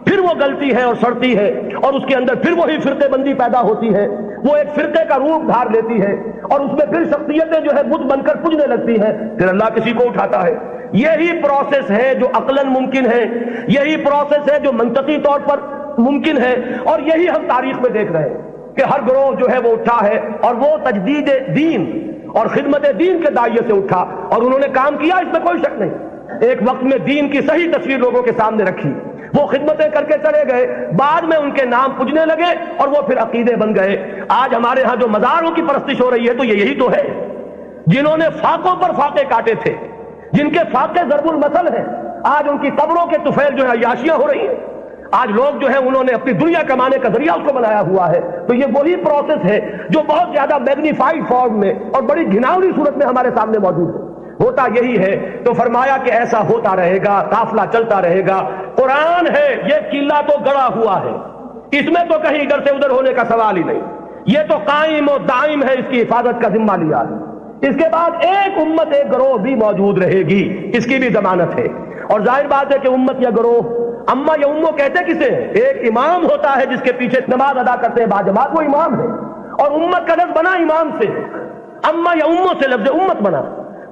پھر وہ گلتی ہے اور سڑتی ہے، اور اس کے اندر پھر وہی فرقے بندی پیدا ہوتی ہے، وہ ایک فرقے کا روپ دھار لیتی ہے، اور اس میں پھر شخصیتیں جو ہے بت بن کر پوجنے لگتی ہیں۔ پھر اللہ کسی کو اٹھاتا ہے۔ یہی پروسیس ہے جو عقلاً ممکن ہے، یہی پروسیس ہے جو منطقی طور پر ممکن ہے، اور یہی ہم تاریخ میں دیکھ رہے ہیں کہ ہر گروہ جو ہے وہ اٹھا ہے اور وہ تجدید دین اور خدمت دین کے داعیے سے اٹھا، اور انہوں نے کام کیا، اس میں کوئی شک نہیں۔ ایک وقت میں دین کی صحیح تصویر لوگوں کے سامنے رکھی، وہ خدمتیں کر کے چلے گئے، بعد میں ان کے نام پوجنے لگے اور وہ پھر عقیدے بن گئے۔ آج ہمارے ہاں جو مزاروں کی پرستش ہو رہی ہے تو یہ یہی تو ہے، جنہوں نے فاقوں پر فاقے کاٹے تھے، جن کے فاقے ضرب المثل ہیں، آج ان کی قبروں کے طفیل جو ہے عیاشیاں ہو رہی ہیں۔ آج لوگ جو ہیں انہوں نے اپنی دنیا کمانے کا ذریعہ اس کو بنایا ہوا ہے۔ تو یہ وہی پروسیس ہے جو بہت زیادہ میگنیفائڈ فارم میں اور بڑی گھناؤنی صورت میں ہمارے سامنے موجود ہے۔ ہوتا یہی ہے، تو فرمایا کہ ایسا ہوتا رہے گا، قافلہ چلتا رہے گا۔ قرآن ہے، یہ قلعہ تو گڑا ہوا ہے، اس میں تو کہیں ادھر سے ادھر ہونے کا سوال ہی نہیں، یہ تو قائم و دائم ہے، اس کی حفاظت کا ذمہ لیا ہے۔ اس کے بعد ایک امت ایک گروہ بھی موجود رہے گی، اس کی بھی ضمانت ہے۔ اور ظاہر بات ہے کہ امت یا گروہ، اما یا امو کہتے کسے ہیں؟ ایک امام ہوتا ہے جس کے پیچھے نماز ادا کرتے ہیں باجماعت، وہ امام ہے، اور امت کا لفظ بنا امام سے، اما یا امو سے لفظ امت بنا۔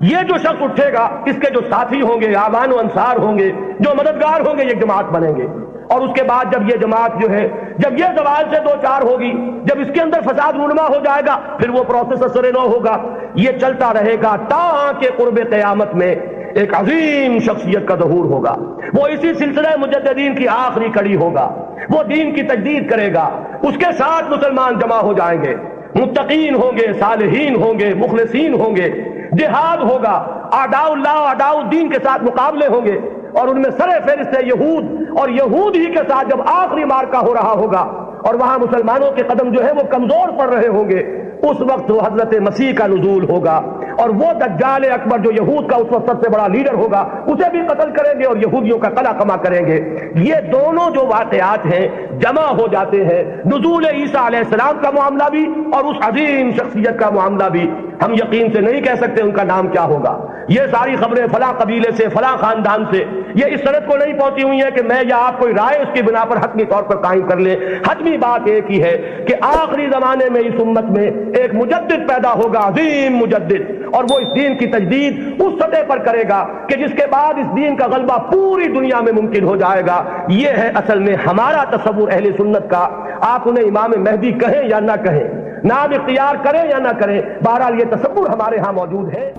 یہ جو شخص اٹھے گا، اس کے جو ساتھی ہوں گے، اعوان و انصار ہوں گے، جو مددگار ہوں گے، یہ جماعت بنیں گے۔ اور اس کے بعد جب یہ جماعت جو ہے، جب یہ زوال سے دو چار ہوگی، جب اس کے اندر فساد رونما ہو جائے گا، پھر وہ پروسیس اثر نو ہوگا۔ یہ چلتا رہے گا تا کہ قرب قیامت میں ایک عظیم شخصیت کا ظہور ہوگا۔ وہ اسی سلسلہ مجددین کی آخری کڑی ہوگا، وہ دین کی تجدید کرے گا، اس کے ساتھ مسلمان جمع ہو جائیں گے، متقین ہوں گے، صالحین ہوں گے، مخلصین ہوں گے، جہاد ہوگا، اعداء اللہ اعداء الدین کے ساتھ مقابلے ہوں گے، اور ان میں سر فہرست ہے یہود، اور یہود ہی کے ساتھ جب آخری مارکا ہو رہا ہوگا اور وہاں مسلمانوں کے قدم جو ہے وہ کمزور پڑ رہے ہوں گے، اس وقت وہ حضرت مسیح کا نزول ہوگا، اور وہ دجال اکبر جو یہود کا اس وقت سب سے بڑا لیڈر ہوگا، اسے بھی قتل کریں گے اور یہودیوں کا قلع کما کریں گے۔ یہ دونوں جو واقعات ہیں جمع ہو جاتے ہیں، نزول عیسیٰ علیہ السلام کا معاملہ بھی اور اس عظیم شخصیت کا معاملہ بھی۔ ہم یقین سے نہیں کہہ سکتے ان کا نام کیا ہوگا۔ یہ ساری خبریں فلاں قبیلے سے، فلاں خاندان سے، یہ اس سند کو نہیں پہنچی ہوئی ہیں کہ میں یا آپ کوئی رائے اس کی بنا پر حتمی طور پر قائم کر لیں۔ حتمی بات ایک ہی ہے کہ آخری زمانے میں اس امت میں ایک مجدد پیدا ہوگا، عظیم مجدد، اور وہ اس دین کی تجدید اس سطح پر کرے گا کہ جس کے بعد اس دین کا غلبہ پوری دنیا میں ممکن ہو جائے گا۔ یہ ہے اصل میں ہمارا تصور اہل سنت کا۔ آپ انہیں امام مہدی کہیں یا نہ کہیں، نام اختیار کریں یا نہ کریں، بہرحال یہ تصور ہمارے ہاں موجود ہے۔